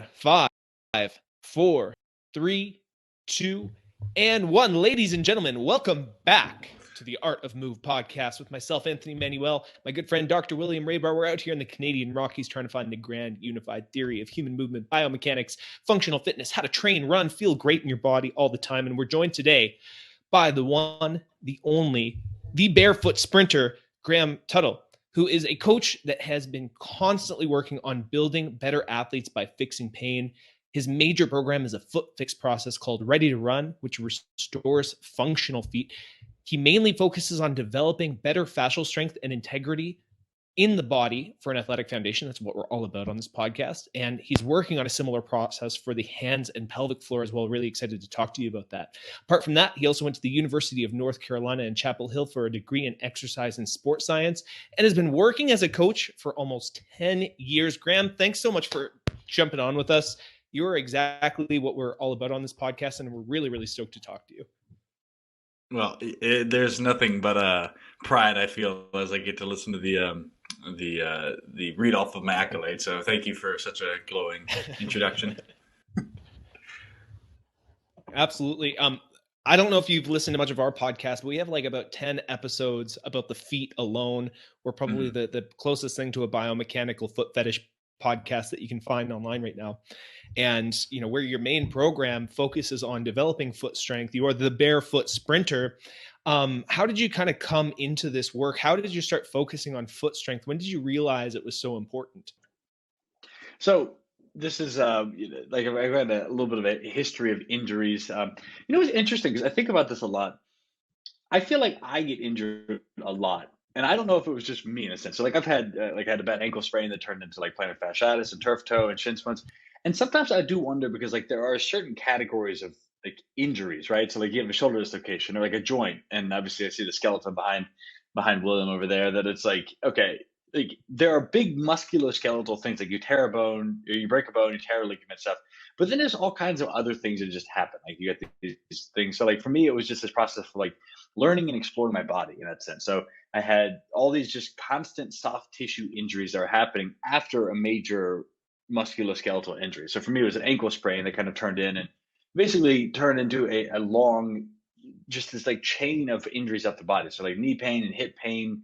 5, 4, 3, 2, and 1. Ladies and gentlemen, welcome back to the Art of Move podcast with myself, Anthony Manuel, my good friend, Dr. William Raybar. We're out here in the Canadian Rockies trying to find the grand unified theory of human movement, biomechanics, functional fitness, how to train, run, feel great in your body all the time. And we're joined today by the one, the only, the barefoot sprinter, Graham Tuttle, who is a coach that has been constantly working on building better athletes by fixing pain. His major program is a foot fix process called Ready to Run, which restores functional feet. He mainly focuses on developing better fascial strength and integrity in the body for an athletic foundation. That's what we're all about on this podcast. And he's working on a similar process for the hands and pelvic floor as well. Really excited to talk to you about that. Apart from that, he also went to the University of North Carolina in Chapel Hill for a degree in exercise and sports science and has been working as a coach for almost 10 years. Graham, thanks so much for jumping on with us. You are exactly what we're all about on this podcast, and we're really, really stoked to talk to you. Well, there's nothing but pride I feel as I get to listen to the read off of my accolades. So thank you for such a glowing introduction. Absolutely. I don't know if you've listened to much of our podcast, but we have like about 10 episodes about the feet alone. We're probably the closest thing to a biomechanical foot fetish podcast that you can find online right now. And, you know, where your main program focuses on developing foot strength, you are the barefoot sprinter. How did you kind of come into this work? How did you start focusing on foot strength? When did you realize it was so important? So this is like I read a little bit of a history of injuries. It's interesting because I think about this a lot. I feel like I get injured a lot, and I don't know if it was just me in a sense. So like I've had I had a bad ankle sprain that turned into like plantar fasciitis and turf toe and shin splints. And sometimes I do wonder because like there are certain categories of like injuries, right? So like you have a shoulder dislocation or like a joint, and obviously I see the skeleton behind William over there. That it's like okay, like there are big musculoskeletal things like you tear a bone, or you break a bone, you tear a ligament stuff. But then there's all kinds of other things that just happen. Like you get these things. So like for me, it was just this process of like learning and exploring my body in that sense. So I had all these just constant soft tissue injuries that are happening after a major musculoskeletal injury. So for me, it was an ankle sprain that kind of turned into a long, just this like chain of injuries up the body. So like knee pain and hip pain,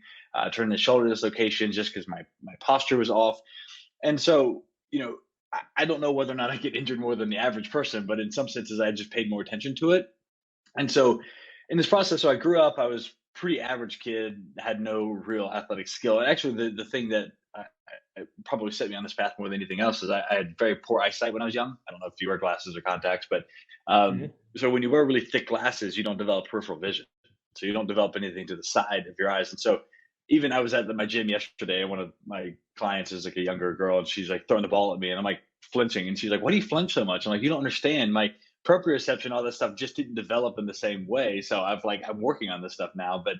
turned into shoulder dislocations just because my posture was off. And so, I don't know whether or not I get injured more than the average person, but in some senses, I just paid more attention to it. And so in this process, so I grew up, I was pretty average kid, had no real athletic skill. And actually the thing that probably set me on this path more than anything else is I had very poor eyesight when I was young. I don't know if you wear glasses or contacts, but so when you wear really thick glasses, you don't develop peripheral vision. So you don't develop anything to the side of your eyes. And so even I was at my gym yesterday, and one of my clients is like a younger girl, and she's like throwing the ball at me, and I'm like flinching, and she's like, "Why do you flinch so much?" I'm like, "You don't understand. My proprioception, all this stuff, just didn't develop in the same way. So I'm working on this stuff now." But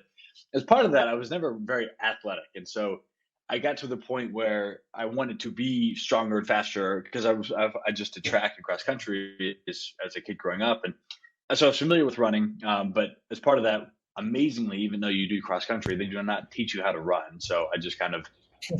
as part of that, I was never very athletic, and so I got to the point where I wanted to be stronger and faster because I just did track and cross country as a kid growing up, and so I was familiar with running. But as part of that, amazingly, even though you do cross country, they do not teach you how to run. So I just kind of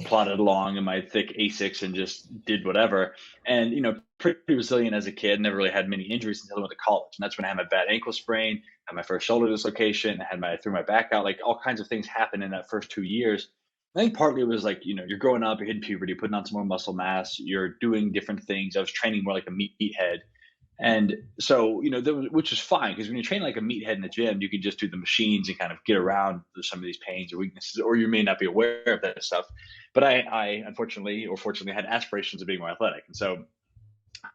plodded along in my thick Asics and just did whatever. And pretty resilient as a kid. Never really had many injuries until I went to college, and that's when I had my bad ankle sprain, had my first shoulder dislocation, threw my back out. Like all kinds of things happened in that first 2 years. I think partly it was like, you're growing up, you're hitting puberty, putting on some more muscle mass, you're doing different things. I was training more like a meathead. And so, which is fine because when you train like a meathead in the gym, you can just do the machines and kind of get around some of these pains or weaknesses, or you may not be aware of that stuff. But I unfortunately or fortunately had aspirations of being more athletic. And so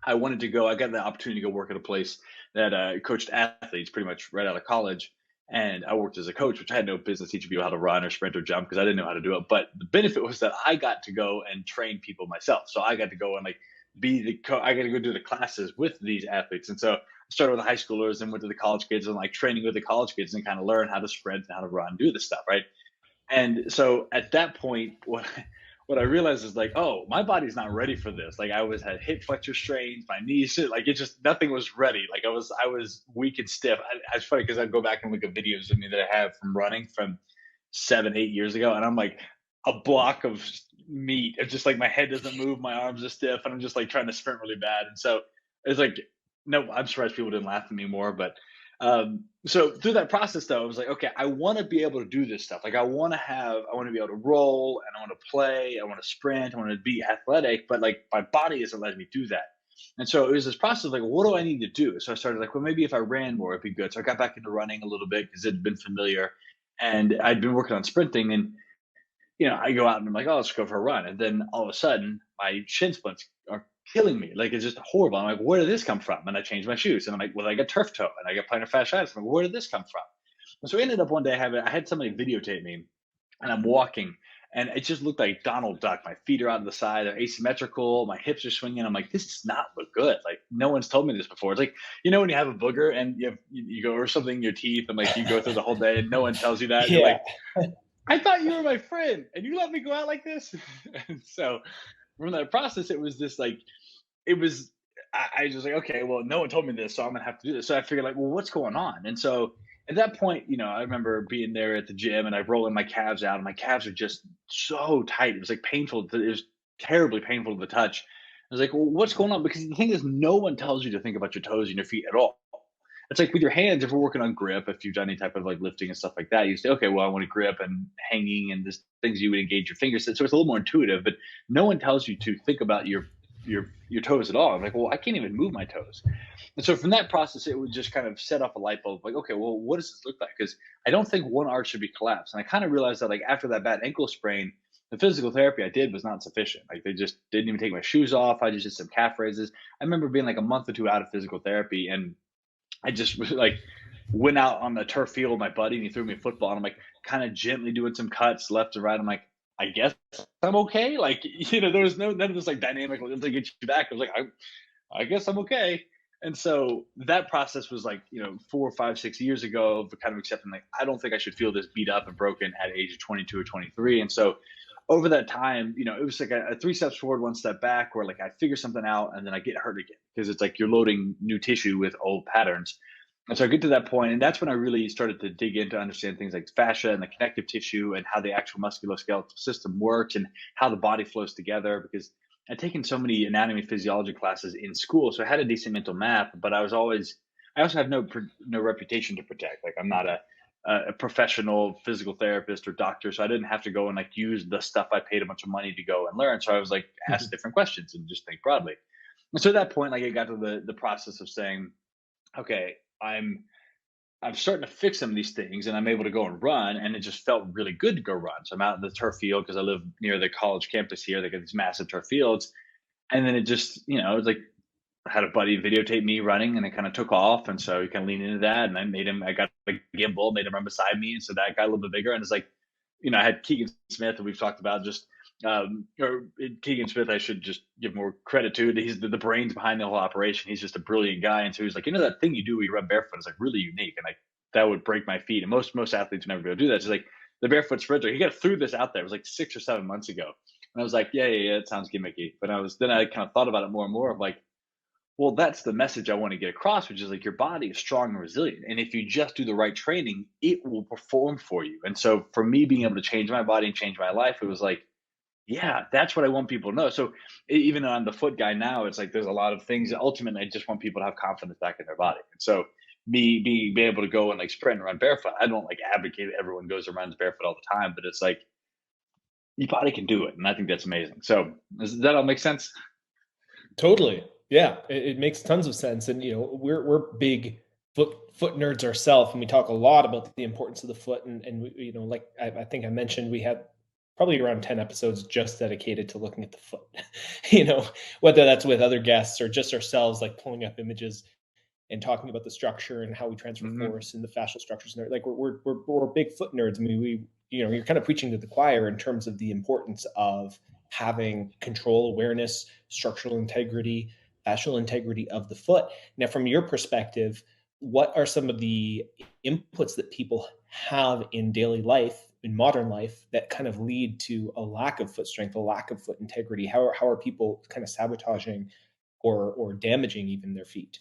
I got the opportunity to go work at a place that coached athletes pretty much right out of college. And I worked as a coach, which I had no business teaching people how to run or sprint or jump because I didn't know how to do it. But the benefit was that I got to go and train people myself. So I got to go and like I got to go do the classes with these athletes. And so I started with the high schoolers and went to the college kids and like training with the college kids and kind of learn how to sprint and how to run, do this stuff. Right. And so at that point, what I realized is like, oh, my body's not ready for this. Like had hip flexor strains, my knees, like it just, nothing was ready. Like I was weak and stiff. It's funny because I'd go back and look at videos of me that I have from running from 7, 8 years ago. And I'm like a block of meat. It's just like my head doesn't move, my arms are stiff, and I'm just like trying to sprint really bad. And so it's like, no, I'm surprised people didn't laugh at me more. But so through that process, though, I was like, okay, I want to be able to do this stuff. Like, I want to be able to roll, and I want to play, I want to sprint, I want to be athletic, but like my body isn't letting me do that. And so it was this process of like, what do I need to do? So I started like, well, maybe if I ran more, it'd be good. So I got back into running a little bit because it had been familiar, and I'd been working on sprinting. And I go out and I'm like, oh, let's go for a run. And then all of a sudden, my shin splints are killing me. Like, it's just horrible. I'm like, where did this come from? And I changed my shoes. And I'm like, well, I got turf toe and I got plantar fasciitis. I'm like, where did this come from? And so we ended up one day I had somebody videotape me, and I'm walking, and it just looked like Donald Duck. My feet are out of the side, they're asymmetrical, my hips are swinging. I'm like, this does not look good. Like, no one's told me this before. It's like, when you have a booger and you go or something in your teeth, and like you go through the whole day and no one tells you that. And you're Yeah. like, I thought you were my friend and you let me go out like this. And so from that process, it was this like, it was, I just like, okay, well, no one told me this, so I'm gonna have to do this. So I figured like, well, what's going on? And so at that point, I remember being there at the gym, and I rolling my calves out, and my calves are just so tight. It was like painful. It was terribly painful to the touch. I was like, well, what's going on? Because the thing is, no one tells you to think about your toes and your feet at all. It's like with your hands, if we're working on grip, if you've done any type of like lifting and stuff like that, you say, okay, well, I want to grip and hanging and this things you would engage your fingers. So it's a little more intuitive, but no one tells you to think about your toes at all. I'm like, well, I can't even move my toes. And so from that process, it would just kind of set off a light bulb, like, okay, well, what does this look like? Because I don't think one arch should be collapsed. And I kind of realized that like after that bad ankle sprain, the physical therapy I did was not sufficient. Like, they just didn't even take my shoes off. I just did some calf raises. I remember being like a month or two out of physical therapy, and I just like went out on the turf field with my buddy, and he threw me a football, and I'm like kind of gently doing some cuts left to right. I'm like, I guess I'm okay. Like, there was none of this like dynamic to get you back. I was like, I guess I'm okay. And so that process was like, 4, 5, 6 years ago of kind of accepting like, I don't think I should feel this beat up and broken at age of 22 or 23. And so over that time, it was like a 3 steps forward, 1 step back, where like I figure something out and then I get hurt again, because it's like you're loading new tissue with old patterns. And so I get to that point, and that's when I really started to dig into understand things like fascia and the connective tissue and how the actual musculoskeletal system works and how the body flows together. Because I'd taken so many anatomy physiology classes in school, so I had a decent mental map, but I also have no reputation to protect. Like, I'm not a professional physical therapist or doctor, so I didn't have to go and like use the stuff I paid a bunch of money to go and learn. So I was like, ask different questions and just think broadly. And so at that point, like, I got to the process of saying, okay, I'm starting to fix some of these things, and I'm able to go and run, and it just felt really good to go run. So I'm out in the turf field because I live near the college campus here. They got these massive turf fields, and then it just, it was like I had a buddy videotape me running, and it kind of took off, and so he kind of leaned into that, and I got a gimbal, made him run beside me, and so that got a little bit bigger. And it's like, I had Keegan Smith that we've talked about, just or Keegan Smith, I should just give more credit to. He's the brains behind the whole operation. He's just a brilliant guy. And so he's like, that thing you do where you run barefoot is like really unique. And like, that would break my feet. And most athletes would never be able to do that. It's like the barefoot sprinter. He threw this out there. It was like 6 or 7 months ago. And I was like, yeah, it sounds gimmicky. But then I kind of thought about it more and more of like, well, that's the message I want to get across, which is like your body is strong and resilient. And if you just do the right training, it will perform for you. And so for me being able to change my body and change my life, it was like, yeah, that's what I want people to know. So even though I'm the foot guy now, it's like there's a lot of things. Ultimately, I just want people to have confidence back in their body. And so me being able to go and like sprint and run barefoot, I don't like advocate everyone goes and runs barefoot all the time, but it's like your body can do it, and I think that's amazing. So does that all make sense? Totally. Yeah, it makes tons of sense. And we're big foot nerds ourselves, and we talk a lot about the importance of the foot. And like I think I mentioned, we had probably around 10 episodes just dedicated to looking at the foot. Whether that's with other guests or just ourselves, like pulling up images and talking about the structure and how we transfer force and the fascial structures. And like we're big foot nerds. I mean, you're kind of preaching to the choir in terms of the importance of having control, awareness, structural integrity, fascial integrity of the foot. Now, from your perspective, what are some of the inputs that people have in daily life, in modern life, that kind of lead to a lack of foot strength, a lack of foot integrity? How are people kind of sabotaging or damaging even their feet?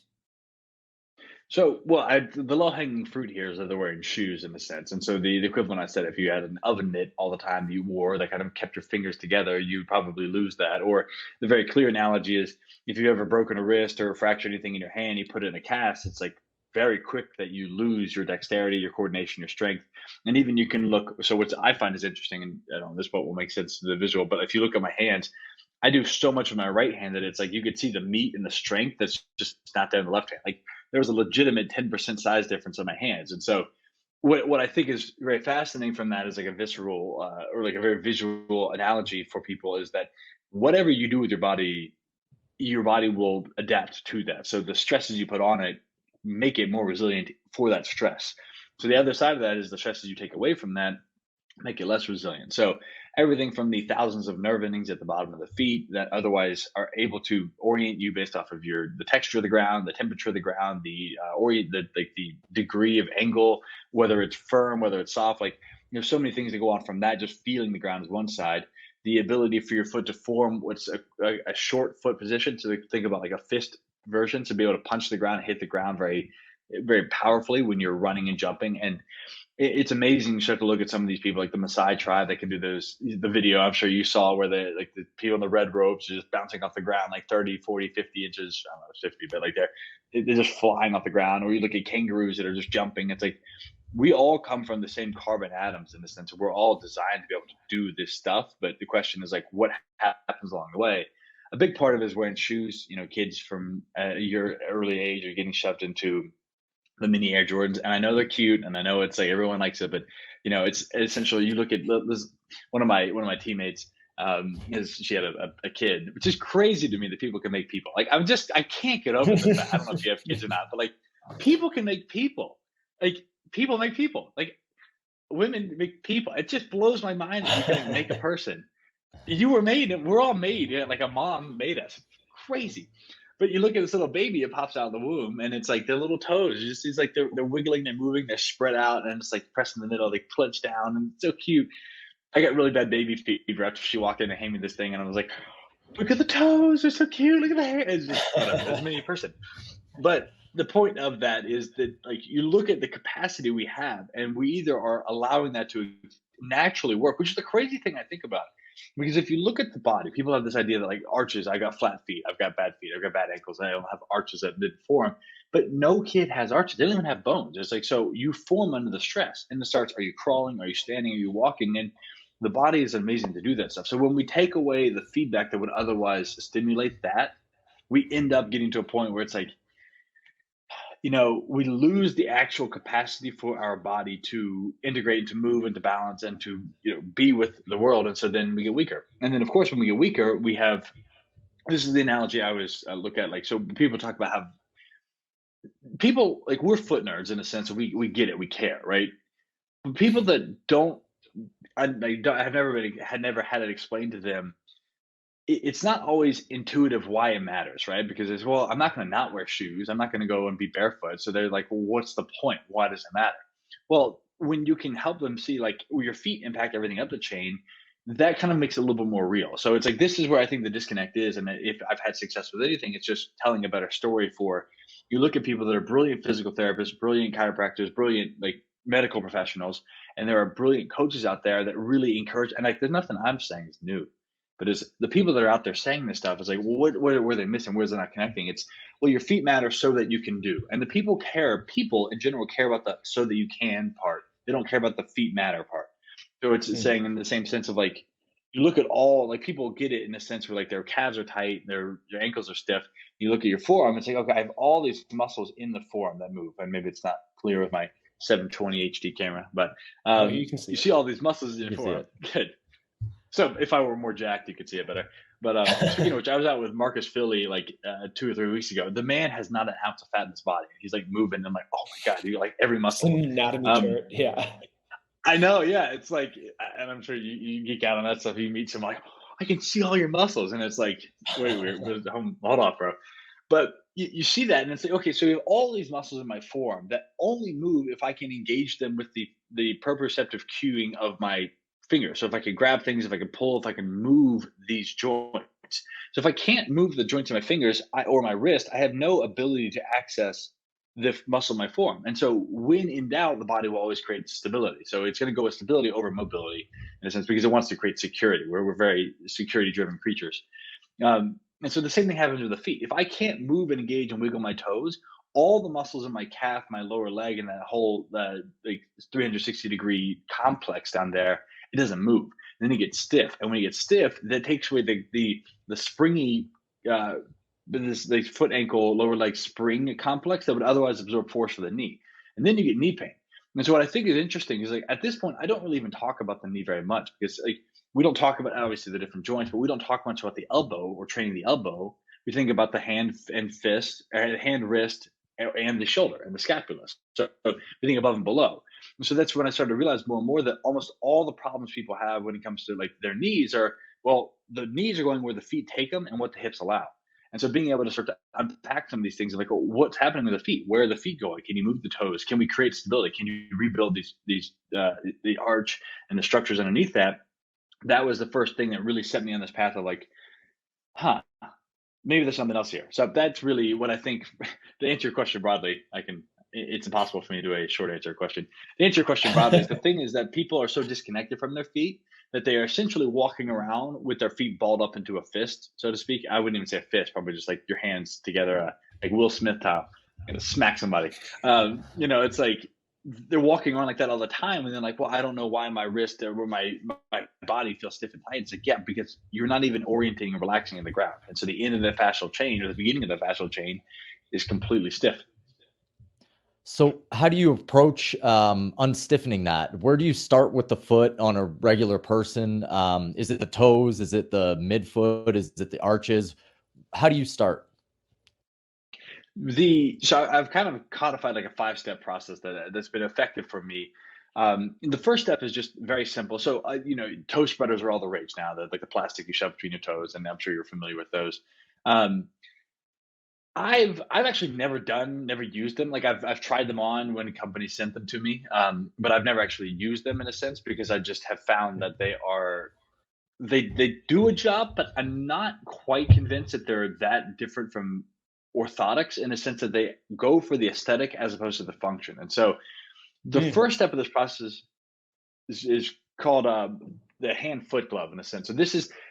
So, well, the low-hanging fruit here is that they're wearing shoes in a sense. And so the equivalent I said, if you had an oven mitt all the time you wore that kind of kept your fingers together, you'd probably lose that. Or the very clear analogy is if you've ever broken a wrist or fractured anything in your hand, you put it in a cast, it's like very quick that you lose your dexterity, your coordination, your strength. And even you can look, so what I find is interesting, and I don't know, this what will make sense to the visual, but if you look at my hands, I do so much with my right hand that it's like you could see the meat and the strength that's just not there in the left hand. Like there was a legitimate 10% size difference on my hands. And so what I think is very fascinating from that is like a visceral or like a very visual analogy for people is that whatever you do with your body will adapt to that. So the stresses you put on it make it more resilient for that stress. So the other side of that is the stresses you take away from that make it less resilient. So everything from the thousands of nerve endings at the bottom of the feet that otherwise are able to orient you based off of the texture of the ground, the temperature of the ground, the degree of angle, whether it's firm, whether it's soft. Like there's so many things that go on from that. Just feeling the ground is one side. The ability for your foot to form what's a short foot position. So think about like a fist version to be able to punch the ground, hit the ground very, very powerfully when you're running and jumping. And it's amazing to start to look at some of these people like the Maasai tribe that can do the video I'm sure you saw where the people in the red ropes are just bouncing off the ground like 30, 40, 50 inches. I don't know, 50, but like they're just flying off the ground. Or you look at kangaroos that are just jumping. It's like we all come from the same carbon atoms in the sense of we're all designed to be able to do this stuff. But the question is like, what happens along the way? A big part of it is wearing shoes. You know, kids from your early age are getting shoved into the mini Air Jordans, and I know they're cute, and I know it's like everyone likes it, but you know, it's essentially you look at this. One of my teammates, she had a kid, which is crazy to me that people can make people. Like I can't get over the fact. I don't know if you have kids or not, but like people can make people. Like people make people. Like women make people. It just blows my mind that you can make a person. You were made, and we're all made. Yeah, like a mom made us. Crazy. But you look at this little baby, it pops out of the womb, and it's like their little toes. You just see like they're wiggling, they're moving, they're spread out, and it's like pressed in the middle. They clench down, and it's so cute. I got really bad baby fever after she walked in and handed me this thing, and I was like, "Look at the toes, they're so cute. Look at the hair." It's just whatever. It's many person. But the point of that is that like you look at the capacity we have, and we either are allowing that to naturally work, which is the crazy thing I think about. Because if you look at the body, people have this idea that like arches, I got flat feet, I've got bad feet, I've got bad ankles, I don't have arches that didn't form. But no kid has arches. They don't even have bones. It's like, so you form under the stress. And it starts, are you crawling? Are you standing? Are you walking? And the body is amazing to do that stuff. So when we take away the feedback that would otherwise stimulate that, we end up getting to a point where it's like, you know, we lose the actual capacity for our body to integrate, to move, and to balance, and to, you know, be with the world. And so then we get weaker. And then, of course, when we get weaker, we have this is the analogy I always look at. Like, so people talk about how people like we're foot nerds in a sense. We get it, we care, right? But people that don't, have never had it explained to them. It's not always intuitive why it matters, right? Because it's, well, I'm not going to not wear shoes. I'm not going to go and be barefoot. So they're like, well, what's the point? Why does it matter? Well, when you can help them see like your feet impact everything up the chain, that kind of makes it a little bit more real. So it's like, this is where I think the disconnect is. And if I've had success with anything, it's just telling a better story for, you look at people that are brilliant physical therapists, brilliant chiropractors, brilliant like medical professionals, and there are brilliant coaches out there that really encourage, and like, there's nothing I'm saying is new. But as the people that are out there saying this stuff is like, well, what are they missing? Where's it not connecting? It's, well, your feet matter so that you can do. And the people in general care about the so that you can part. They don't care about the feet matter part. So it's saying in the same sense of like, you look at all, like people get it in a sense where like their calves are tight, your ankles are stiff. You look at your forearm, it's like, okay, I have all these muscles in the forearm that move. And maybe it's not clear with my 720 HD camera, but you can see you see all these muscles in your forearm. Good. So if I were more jacked, you could see it better. But speaking of which, I was out with Marcus Philly like 2 or 3 weeks ago. The man has not an ounce of fat in his body. He's like moving. I'm like, oh my God, you like every muscle. Anatomy chart. Yeah. I know. Yeah. It's like, and I'm sure you geek out on that stuff. You meet someone like, I can see all your muscles. And it's like, wait, hold on, bro. But you see that, and it's like, okay, so you have all these muscles in my forearm that only move if I can engage them with the proprioceptive cueing of my finger. So if I can grab things, if I can pull, if I can move these joints. So if I can't move the joints of my fingers or my wrist, I have no ability to access the muscle might form. And so when in doubt, the body will always create stability. So it's going to go with stability over mobility in a sense, because it wants to create security. We're very security driven creatures. And so the same thing happens with the feet. If I can't move and engage and wiggle my toes, all the muscles in my calf, my lower leg, and that whole like 360-degree complex down there, it doesn't move. And then it gets stiff, and when it gets stiff, that takes away the springy the foot ankle lower leg spring complex that would otherwise absorb force for the knee, and then you get knee pain. And so what I think is interesting is, like, at this point, I don't really even talk about the knee very much, because like we don't talk about obviously the different joints, but we don't talk much about the elbow or training the elbow. We think about the hand and fist, or hand, wrist, and the shoulder and the scapula. So we think above and below. And so that's when I started to realize more and more that almost all the problems people have when it comes to like their knees are, well, the knees are going where the feet take them and what the hips allow. And so being able to start to unpack some of these things, like, oh, what's happening with the feet? Where are the feet going? Can you move the toes? Can we create stability? Can you rebuild the arch and the structures underneath that? That was the first thing that really set me on this path of like, maybe there's something else here. So that's really what I think. To answer your question broadly, it's impossible for me to do a short answer question. To answer your question broadly, the thing is that people are so disconnected from their feet that they are essentially walking around with their feet balled up into a fist, so to speak. I wouldn't even say a fist, probably just like your hands together, like Will Smith style, gonna smack somebody. It's like they're walking around like that all the time, and they're like, well, I don't know why my wrist or my body feels stiff and tight. It's like, yeah, because you're not even orienting and relaxing in the ground. And so the end of the fascial chain, or the beginning of the fascial chain, is completely stiff. So how do you approach unstiffening that? Where do you start with the foot on a regular person? Is it the toes? Is it the midfoot? Is it the arches? How do you start? So I've kind of codified like a 5-step process that's been effective for me. The first step is just very simple. So toe spreaders are all the rage now. Like the plastic you shove between your toes, and I'm sure you're familiar with those. I've actually never used them. Like I've tried them on when companies sent them to me, but I've never actually used them in a sense, because I just have found that they do a job, but I'm not quite convinced that they're that different from orthotics, in a sense that they go for the aesthetic as opposed to the function. And so the first step of this process is called the hand foot glove, in a sense. So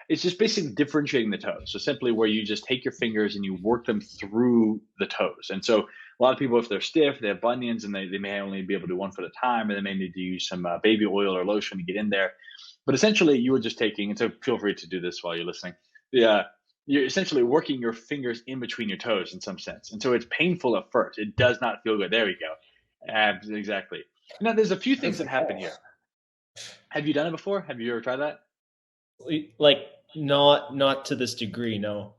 it's just basically differentiating the toes. So simply where you just take your fingers and you work them through the toes. And so a lot of people, if they're stiff, they have bunions, and they may only be able to do one foot at a time, and they may need to use some baby oil or lotion to get in there. But essentially you are just taking, and so feel free to do this while you're listening. You're essentially working your fingers in between your toes in some sense. And so it's painful at first. It does not feel good. There we go. Exactly. Now there's a few things that happen here. Have you done it before? Have you ever tried that? Like not to this degree, no.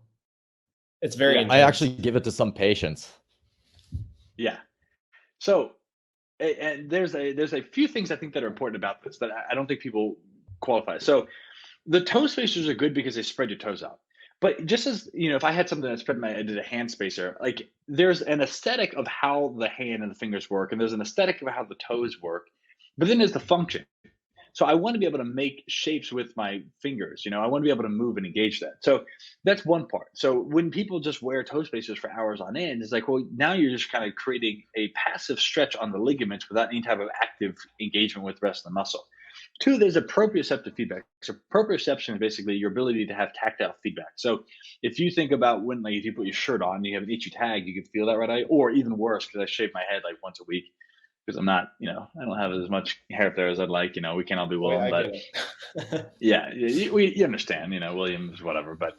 It's very intense. I actually give it to some patients. Yeah. So, and there's a few things I think that are important about this that I don't think people qualify. So the toe spacers are good because they spread your toes out. But just as, if I had something that I did a hand spacer, like there's an aesthetic of how the hand and the fingers work, and there's an aesthetic of how the toes work, but then there's the function. So I want to be able to make shapes with my fingers. I want to be able to move and engage that. So that's one part. So when people just wear toe spacers for hours on end, it's like, well, now you're just kind of creating a passive stretch on the ligaments without any type of active engagement with the rest of the muscle. 2, there's a proprioceptive feedback. So proprioception is basically your ability to have tactile feedback. So if you think about when, like, if you put your shirt on, you have an itchy tag, you can feel that, right? Or even worse, because I shave my head like once a week, because I'm not, I don't have as much hair up there as I'd like. We can't all be William, but yeah, you understand, Williams, whatever. But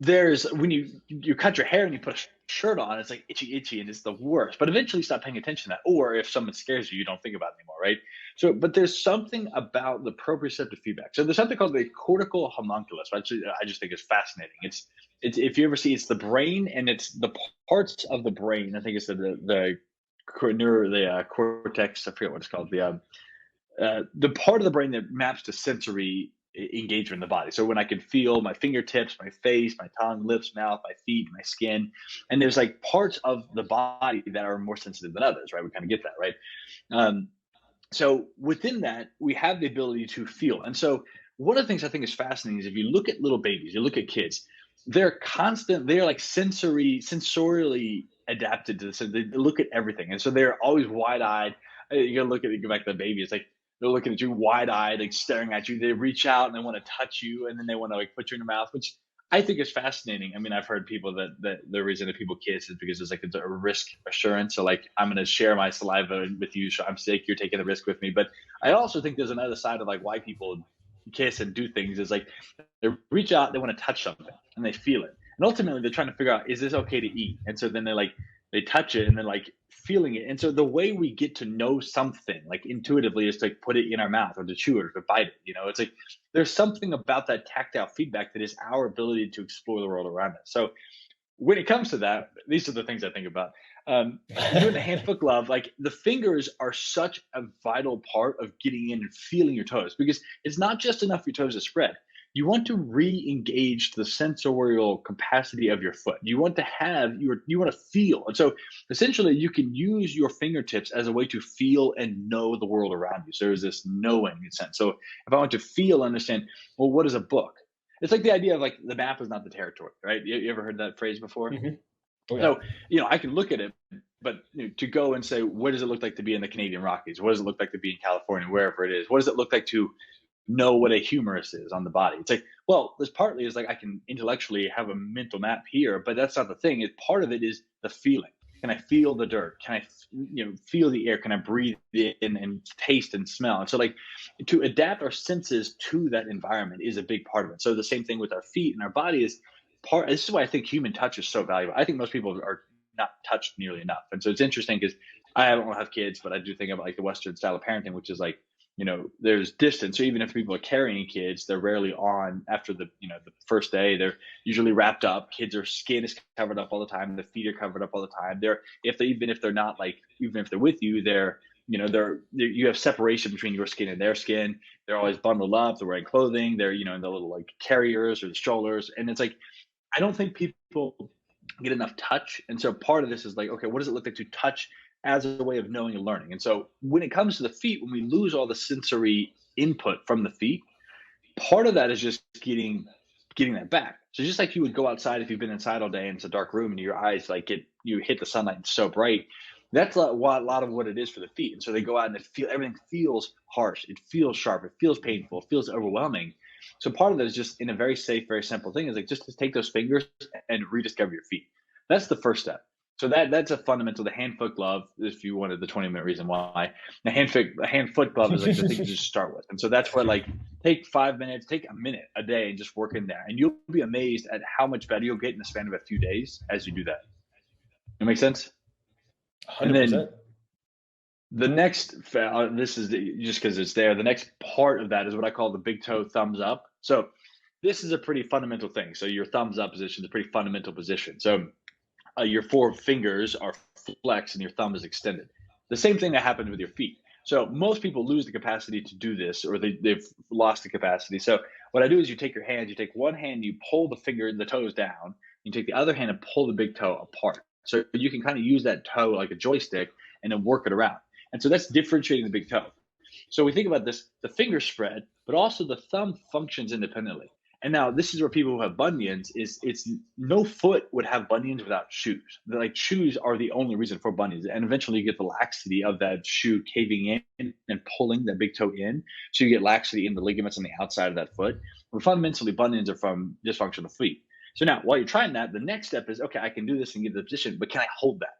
there's when you cut your hair and you put a shirt on, it's like itchy, and it's the worst. But eventually you stop paying attention to that. Or if someone scares you, you don't think about it anymore, right? So, but there's something about the proprioceptive feedback. So there's something called the cortical homunculus, which I just think is fascinating. It's if you ever see, it's the brain, and it's the parts of the brain. I think it's the cortex. I forget what it's called. The part of the brain that maps to sensory engagement in the body. So when I can feel my fingertips, my face, my tongue, lips, mouth, my feet, my skin, and there's like parts of the body that are more sensitive than others, right? We kind of get that, right? So within that, we have the ability to feel. And so one of the things I think is fascinating is if you look at little babies, you look at kids, they're like sensorially adapted to this. So they look at everything. And so they're always wide eyed. You gotta go back to the baby. It's like, they're looking at you wide eyed, like staring at you. They reach out and they want to touch you, and then they want to like put you in their mouth, which I think is fascinating. I mean, I've heard people that the reason that people kiss is because it's like a risk assurance. So like, I'm going to share my saliva with you. So I'm sick. You're taking the risk with me. But I also think there's another side of like why people kiss and do things is like they reach out, they want to touch something and they feel it. And ultimately they're trying to figure out, is this okay to eat? And so then they touch it and then like feeling it. And so the way we get to know something like intuitively is to like put it in our mouth or to chew it or to bite it. You know, it's like there's something about that tactile feedback that is our ability to explore the world around us. So when it comes to that, these are the things I think about. Doing the hand foot glove, like the fingers are such a vital part of getting in and feeling your toes, because it's not just enough for your toes to spread. You want to re-engage the sensorial capacity of your foot. You want to feel. And so essentially you can use your fingertips as a way to feel and know the world around you. So there's this knowing sense. So if I want to feel, understand, well, what is a book? It's like the idea of like the map is not the territory, right? You ever heard that phrase before? Mm-hmm. Oh, yeah. So, I can look at it, but to go and say, what does it look like to be in the Canadian Rockies? What does it look like to be in California, wherever it is? What does it look like to know what a humerus is on the body? It's like, well, this partly is like I can intellectually have a mental map here, but that's not the thing. Part of it is the feeling. Can I feel the dirt? Can I, feel the air? Can I breathe in and taste and smell? And so like to adapt our senses to that environment is a big part of it. So the same thing with our feet and our body is this is why I think human touch is so valuable. I think most people are not touched nearly enough. And so it's interesting because I don't have kids, but I do think about like the Western style of parenting, which is like, there's distance. So even if people are carrying kids, they're rarely on after the first day. They're usually wrapped up. Skin is covered up all the time. The feet are covered up all the time. Even if they're with you, you have separation between your skin and their skin. They're always bundled up. They're wearing clothing. They're, in the little like carriers or the strollers. And it's like, I don't think people get enough touch. And so part of this is like, okay, what does it look like to touch as a way of knowing and learning? And so when it comes to the feet, when we lose all the sensory input from the feet, part of that is just getting that back. So just like you would go outside if you've been inside all day and it's a dark room and your eyes you hit the sunlight and it's so bright. That's a lot of what it is for the feet. And so they go out and everything feels harsh. It feels sharp. It feels painful. It feels overwhelming. So part of that is just in a very safe, very simple thing is like just to take those fingers and rediscover your feet. That's the first step. So that's a fundamental. The hand foot glove, if you wanted the 20-minute reason why, the hand foot glove is like the thing to just start with. And so that's what like take 5 minutes, take a minute a day and just work in there. And you'll be amazed at how much better you'll get in the span of a few days as you do that. It make sense? 100%. And then the next, this is just because it's there. The next part of that is what I call the big toe thumbs up. So this is a pretty fundamental thing. So your thumbs up position is a pretty fundamental position. So your four fingers are flexed and your thumb is extended. The same thing that happened with your feet. So most people lose the capacity to do this, or they've lost the capacity. So what I do is you take one hand, you pull the toes down, you take the other hand and pull the big toe apart. So you can kind of use that toe like a joystick and then work it around. And so that's differentiating the big toe. So we think about this, the finger spread, but also the thumb functions independently. And now this is where people who have bunions it's no foot would have bunions without shoes. Like shoes are the only reason for bunions. And eventually you get the laxity of that shoe caving in and pulling that big toe in. So you get laxity in the ligaments on the outside of that foot. But fundamentally bunions are from dysfunctional feet. So now while you're trying that, the next step is, okay, I can do this and get the position, but can I hold that?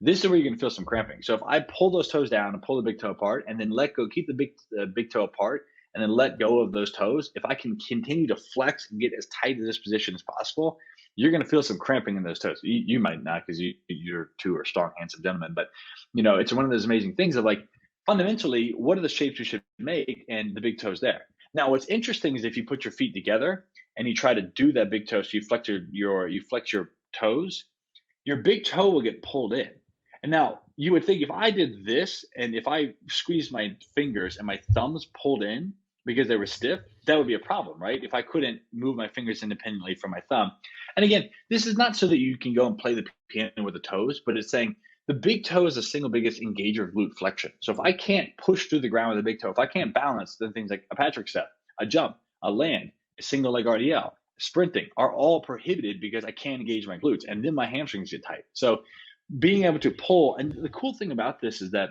This is where you're going to feel some cramping. So if I pull those toes down and pull the big toe apart and then let go, keep the big toe apart and then let go of those toes, if I can continue to flex and get as tight to this position as possible, you're going to feel some cramping in those toes. You might not because you're two are strong, handsome gentlemen, but it's one of those amazing things of like, fundamentally, what are the shapes you should make? And the big toe's there. Now, what's interesting is if you put your feet together and you try to do that big toe, so you flex your toes, your big toe will get pulled in. And now you would think if I did this and if I squeezed my fingers and my thumbs pulled in because they were stiff, that would be a problem, right? If I couldn't move my fingers independently from my thumb. And again, this is not so that you can go and play the piano with the toes, but it's saying the big toe is the single biggest engager of glute flexion. So if I can't push through the ground with the big toe, if I can't balance, then things like a Patrick step, a jump, a land, a single leg RDL, sprinting are all prohibited because I can't engage my glutes, and then my hamstrings get tight. So being able to pull, and the cool thing about this is that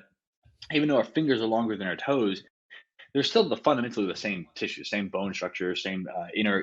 even though our fingers are longer than our toes, they're still fundamentally the same tissue, same bone structure, same inner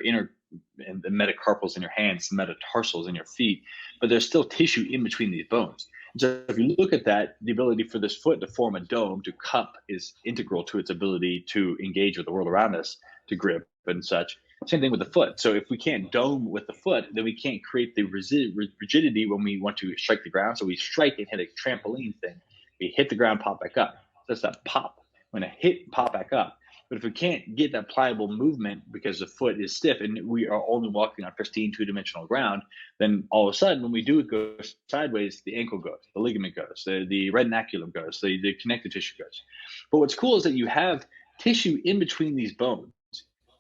and the metacarpals in your hands, the metatarsals in your feet, but there's still tissue in between these bones. So if you look at that, the ability for this foot to form a dome, to cup, is integral to its ability to engage with the world around us, to grip and such. Same thing with the foot. So if we can't dome with the foot, then we can't create the rigidity when we want to strike the ground. So we strike and hit a trampoline thing. We hit the ground, pop back up. So it's that pop. When I hit, pop back up. But if we can't get that pliable movement because the foot is stiff and we are only walking on pristine two-dimensional ground, then all of a sudden, when we do it go sideways, the ankle goes, the ligament goes, the retinaculum goes, the connective tissue goes. But what's cool is that you have tissue in between these bones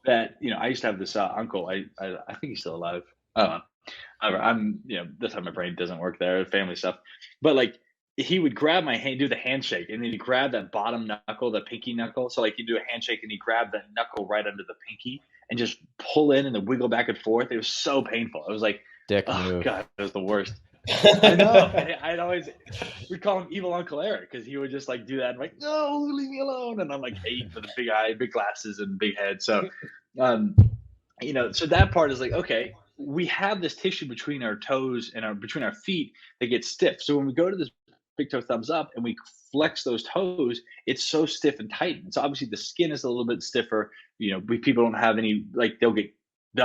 that, I used to have this uncle, I think he's still alive. I'm, that's how my brain doesn't work there, family stuff. But like, he would grab my hand, do the handshake, and then he'd grab that bottom knuckle, the pinky knuckle. So like you do a handshake and he'd grab that knuckle right under the pinky and just pull in and then wiggle back and forth. It was so painful. I was like, Dick oh move. God, it was the worst. I know. I'd always, we'd call him Evil Uncle Eric because he would just like do that. I'm like, no, leave me alone. And I'm like 8 with a big eye, big glasses, and big head. So, so that part is like, okay, we have this tissue between our toes and between our feet that gets stiff. So when we go to this big toe thumbs up and we flex those toes, it's so stiff and tight. And so obviously the skin is a little bit stiffer. People don't have any, like they'll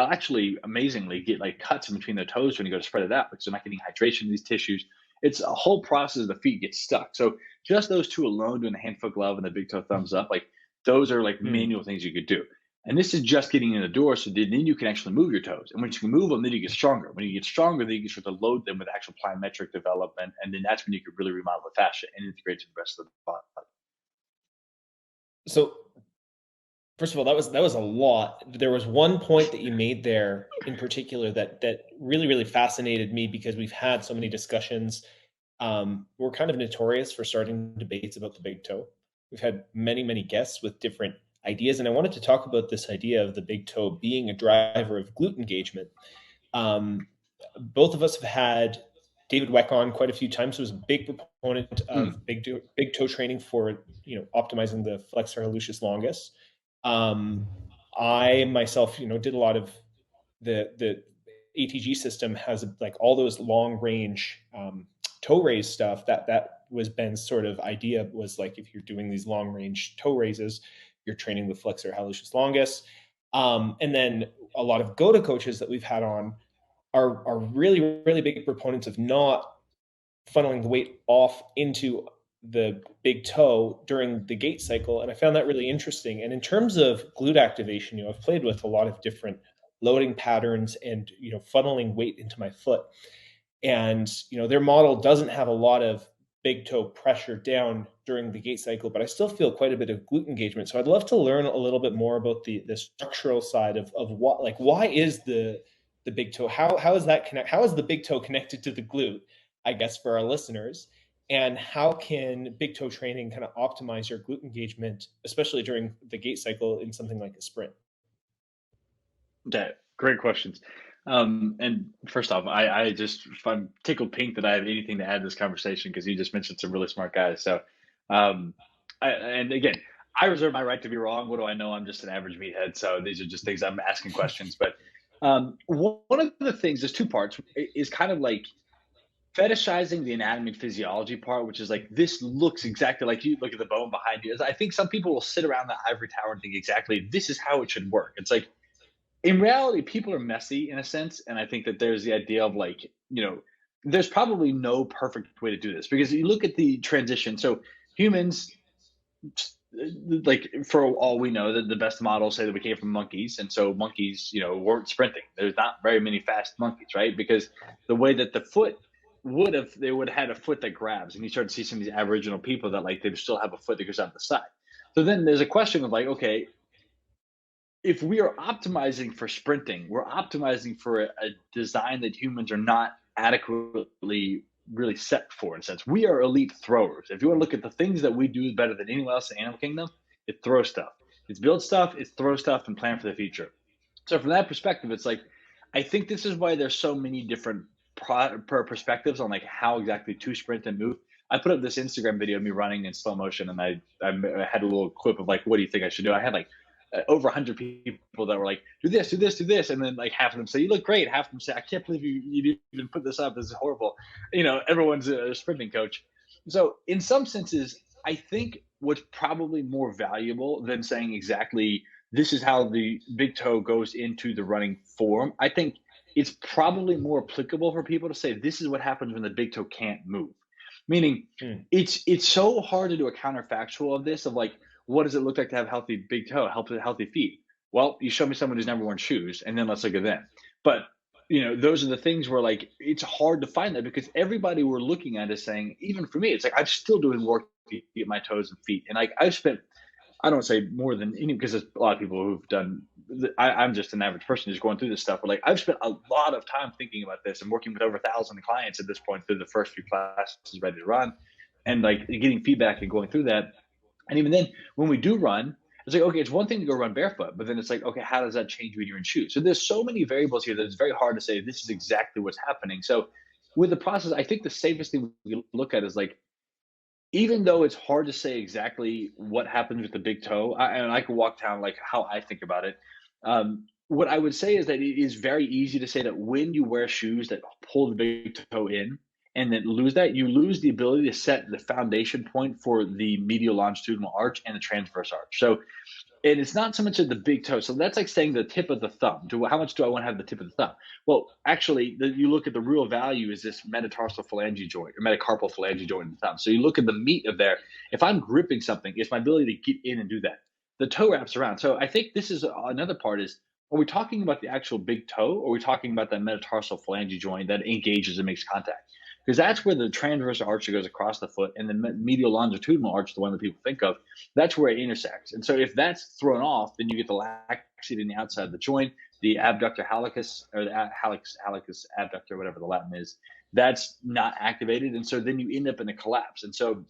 actually amazingly get like cuts in between their toes when you go to spread it out because they're not getting hydration in these tissues. It's a whole process. The feet get stuck. So just those two alone, doing the hand foot glove and the big toe thumbs up, like those are like manual things you could do. And this is just getting in the door, so then you can actually move your toes. And once you can move them, then you get stronger. When you get stronger, then you can start to load them with actual plyometric development, and then that's when you can really remodel the fascia and integrate to the rest of the body. So, first of all, that was a lot. There was one point that you made there in particular that really, really fascinated me because we've had so many discussions. We're kind of notorious for starting debates about the big toe. We've had many, many guests with different ideas, and I wanted to talk about this idea of the big toe being a driver of glute engagement. Both of us have had David Weck on quite a few times, who was a big proponent of big toe training for optimizing the flexor hallucis longus. I myself, did a lot of the ATG system has like all those long range toe raise stuff. That was Ben's sort of idea, was like if you're doing these long range toe raises, you're training the flexor hallucis longus. And then a lot of GOTA coaches that we've had on are really, really big proponents of not funneling the weight off into the big toe during the gait cycle. And I found that really interesting. And in terms of glute activation, I've played with a lot of different loading patterns and, funneling weight into my foot. And, their model doesn't have a lot of big toe pressure down during the gait cycle, but I still feel quite a bit of glute engagement. So I'd love to learn a little bit more about the structural side of what, like, why is the big toe, how is that connect? How is the big toe connected to the glute, I guess, for our listeners? And how can big toe training kind of optimize your glute engagement, especially during the gait cycle in something like a sprint? Okay, great questions. And first off, I'm tickled pink that I have anything to add to this conversation because you just mentioned some really smart guys. So, and again, I reserve my right to be wrong. What do I know? I'm just an average meathead. So these are just things I'm asking questions. But one of the things, there's two parts, is kind of like fetishizing the anatomy and physiology part, which is like, this looks exactly like you. Look at the bone behind you. I think some people will sit around the ivory tower and think exactly this is how it should work. It's like, in reality, people are messy in a sense. And I think that there's the idea of like, there's probably no perfect way to do this because you look at the transition. So humans, like for all we know, that the best models say that we came from monkeys. And so monkeys, weren't sprinting. There's not very many fast monkeys, right? Because the way that the foot they would have had a foot that grabs. And you start to see some of these Aboriginal people that like, they still have a foot that goes out the side. So then there's a question of like, okay, if we are optimizing for sprinting, we're optimizing for a design that humans are not adequately really set for. In a sense, we are elite throwers. If you want to look at the things that we do better than anyone else in the animal kingdom, it's throw stuff. It's build stuff, it's throw stuff, and plan for the future. So from that perspective, it's like I think this is why there's so many different perspectives on like how exactly to sprint and move. I put up this Instagram video of me running in slow motion, and I had a little clip of like, what do you think I should do? I had like over 100 people that were like, do this, do this, do this, and then like half of them say, you look great. Half of them say, I can't believe you didn't even put this up. This is horrible. You know, everyone's a sprinting coach. So in some senses, I think what's probably more valuable than saying exactly this is how the big toe goes into the running form. I think it's probably more applicable for people to say this is what happens when the big toe can't move. Meaning, it's so hard to do a counterfactual of this, of like, what does it look like to have healthy big toe, healthy feet? Well, you show me someone who's never worn shoes, and then let's look at them. But you know, those are the things where like it's hard to find that, because everybody we're looking at is saying, even for me, it's like I'm still doing work to get my toes and feet, and like I've spent, I don't say more than any, because there's a lot of people who've done. I'm just an average person just going through this stuff. But like I've spent a lot of time thinking about this and working with over 1,000 clients at this point through the first few classes ready to run, and like getting feedback and going through that. And even then, when we do run, it's like, okay, it's one thing to go run barefoot, but then it's like, okay, how does that change when you're in shoes? So there's so many variables here that it's very hard to say this is exactly what's happening. So with the process, I think the safest thing we look at is like, even though it's hard to say exactly what happens with the big toe, and I can walk down like how I think about it. What I would say is that it is very easy to say that when you wear shoes that pull the big toe in and then lose that, you lose the ability to set the foundation point for the medial longitudinal arch and the transverse arch. So, and it's not so much of the big toe. So that's like saying the tip of the thumb. How much do I want to have the tip of the thumb? Well, actually, you look at the real value is this metatarsal phalange joint or metacarpal phalange joint in the thumb. So you look at the meat of there. If I'm gripping something, it's my ability to get in and do that. The toe wraps around. So I think this is another part is, are we talking about the actual big toe, or are we talking about that metatarsal phalange joint that engages and makes contact? Because that's where the transverse arch goes across the foot, and the medial longitudinal arch, the one that people think of, that's where it intersects. And so if that's thrown off, then you get the laxity in the outside of the joint, the abductor hallucis, or the hallucis abductor, whatever the Latin is, that's not activated. And so then you end up in a collapse. And so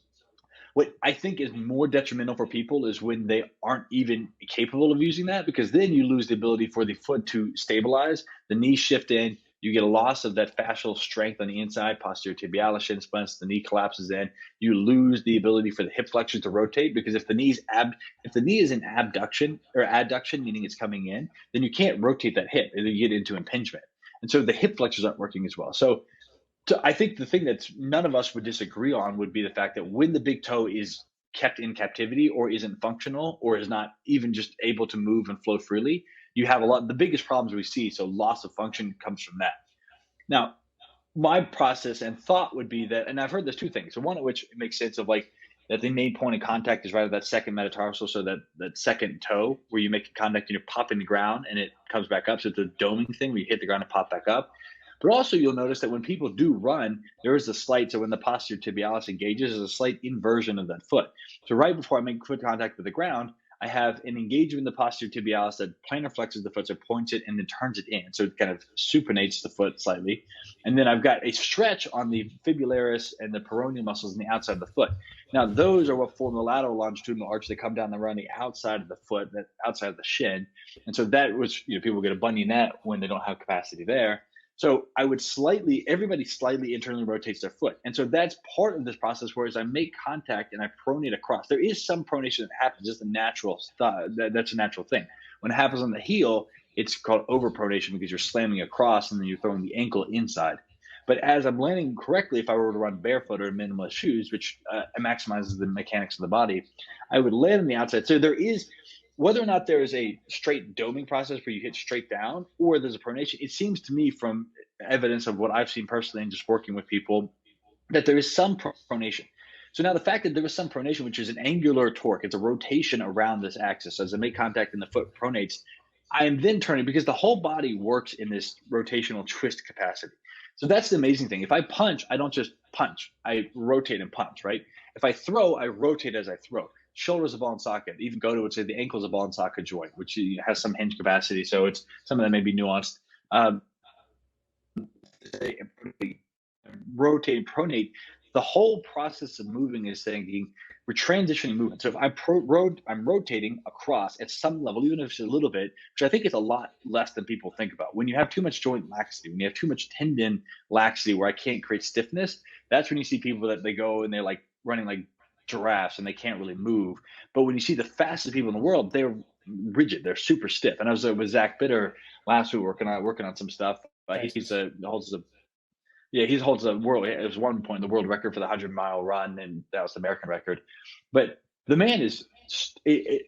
what I think is more detrimental for people is when they aren't even capable of using that, because then you lose the ability for the foot to stabilize, the knees shift in, you get a loss of that fascial strength on the inside, posterior tibialis, shin splints, the knee collapses in. You lose the ability for the hip flexors to rotate, because if the knee is in abduction or adduction, meaning it's coming in, then you can't rotate that hip, and you get into impingement. And so the hip flexors aren't working as well. So I think the thing that none of us would disagree on would be the fact that when the big toe is kept in captivity or isn't functional or is not even just able to move and flow freely, you have the biggest problems we see. So loss of function comes from that. Now, my process and thought would be that, and I've heard there's two things. So one of which makes sense of like that the main point of contact is right at that second metatarsal. So that second toe where you make contact and you pop in the ground and it comes back up. So it's a doming thing where you hit the ground and pop back up. But also you'll notice that when people do run, there is a slight, so when the posterior tibialis engages, there's a slight inversion of that foot. So right before I make foot contact with the ground, I have an engagement in the posterior tibialis that plantar flexes the foot, so points it and then turns it in. So it kind of supinates the foot slightly. And then I've got a stretch on the fibularis and the peroneal muscles on the outside of the foot. Now, those are what form the lateral longitudinal arch that come down around the outside of the foot, that outside of the shin. And so that was, people get a bunion that when they don't have capacity there. So I would everybody slightly internally rotates their foot. And so that's part of this process, whereas I make contact and I pronate across. There is some pronation that happens, just a natural that's a natural thing. When it happens on the heel, it's called overpronation because you're slamming across and then you're throwing the ankle inside. But as I'm landing correctly, if I were to run barefoot or minimalist shoes, which maximizes the mechanics of the body, I would land on the outside. So there is, whether or not there is a straight doming process where you hit straight down or there's a pronation, it seems to me from evidence of what I've seen personally and just working with people that there is some pronation. So now the fact that there is some pronation, which is an angular torque, it's a rotation around this axis. So as I make contact and the foot pronates, I am then turning, because the whole body works in this rotational twist capacity. So that's the amazing thing. If I punch, I don't just punch, I rotate and punch, right? If I throw, I rotate as I throw. Shoulders a ball and socket. Even go to would say the ankle is a ball and socket joint, which has some hinge capacity. So it's some of that may be nuanced. Rotate, pronate. the whole process of moving is saying we're transitioning movement. So if I'm rotating across at some level, even if it's a little bit, which I think is a lot less than people think about. When you have too much joint laxity, when you have too much tendon laxity where I can't create stiffness, that's when you see people that they go and they're like running like giraffes and they can't really move. But when you see the fastest people in the world, they're rigid, they're super stiff. And I was with Zach Bitter last week working on some stuff. He holds a world. It was one point the world record for the 100-mile run, and that was the American record. But the man is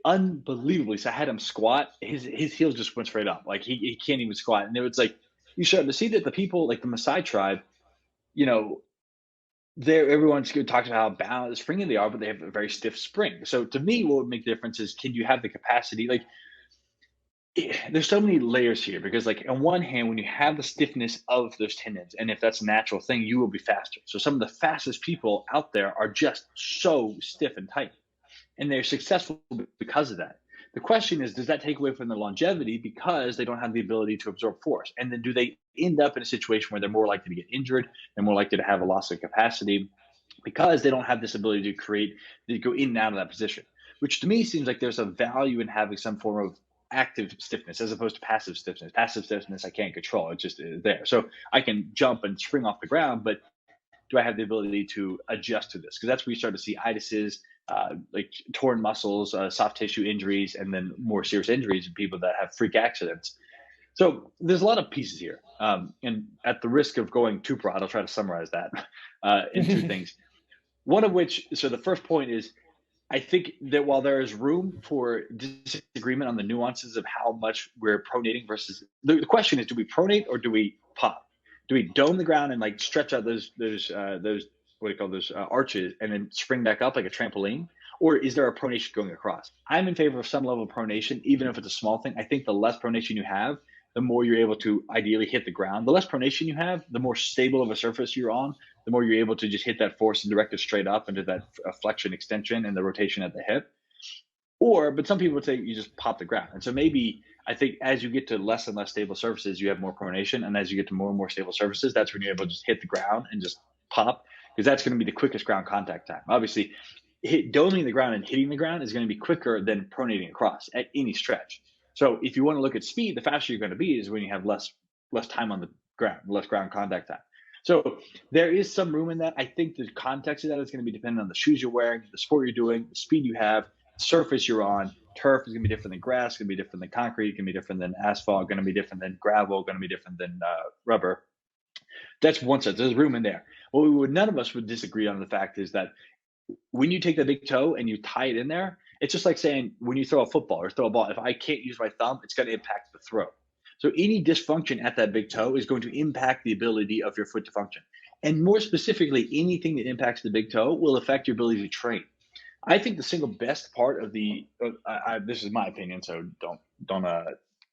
unbelievably. So I had him squat. His heels just went straight up. Like he can't even squat. And it was like you start to see that the people like the Maasai tribe, you know, everyone's talking about how balanced springy they are, but they have a very stiff spring. So to me, what would make the difference is can you have the capacity like. There's so many layers here because like on one hand, when you have the stiffness of those tendons, and if that's a natural thing, you will be faster. So some of the fastest people out there are just so stiff and tight, and they're successful because of that. The question is, does that take away from their longevity because they don't have the ability to absorb force? And then do they end up in a situation where they're more likely to get injured and more likely to have a loss of capacity because they don't have this ability to go in and out of that position, which to me seems like there's a value in having some form of active stiffness as opposed to passive stiffness. Passive stiffness I can't control. It just is there. So I can jump and spring off the ground, but do I have the ability to adjust to this? Because that's where you start to see itises, like torn muscles, soft tissue injuries, and then more serious injuries in people that have freak accidents. So there's a lot of pieces here. And at the risk of going too broad, I'll try to summarize that in two things. One of which, so the first point is, I think that while there is room for disagreement on the nuances of how much we're pronating versus the question is, do we pronate or do we pop? Do we dome the ground and like stretch out those what do you call those arches and then spring back up like a trampoline? Or is there a pronation going across? I'm in favor of some level of pronation, even if it's a small thing. I think the less pronation you have, the more you're able to ideally hit the ground. The less pronation you have, the more stable of a surface you're on, the more you're able to just hit that force and direct it straight up into that flexion extension and the rotation at the hip. But some people would say you just pop the ground. And so maybe I think as you get to less and less stable surfaces, you have more pronation. And as you get to more and more stable surfaces, that's when you're able to just hit the ground and just pop, because that's going to be the quickest ground contact time. Obviously, doming the ground and hitting the ground is going to be quicker than pronating across at any stretch. So if you want to look at speed, the faster you're going to be is when you have less time on the ground, less ground contact time. So there is some room in that. I think the context of that is going to be dependent on the shoes you're wearing, the sport you're doing, the speed you have, the surface you're on. Turf is going to be different than grass, going to be different than concrete, going to be different than asphalt, going to be different than gravel, going to be different than rubber. That's one sense. There's room in there. What none of us would disagree on the fact is that when you take the big toe and you tie it in there, it's just like saying when you throw a football or throw a ball, if I can't use my thumb, it's going to impact the throw. So any dysfunction at that big toe is going to impact the ability of your foot to function. And more specifically, anything that impacts the big toe will affect your ability to train. I think the single best part of this is my opinion, so don't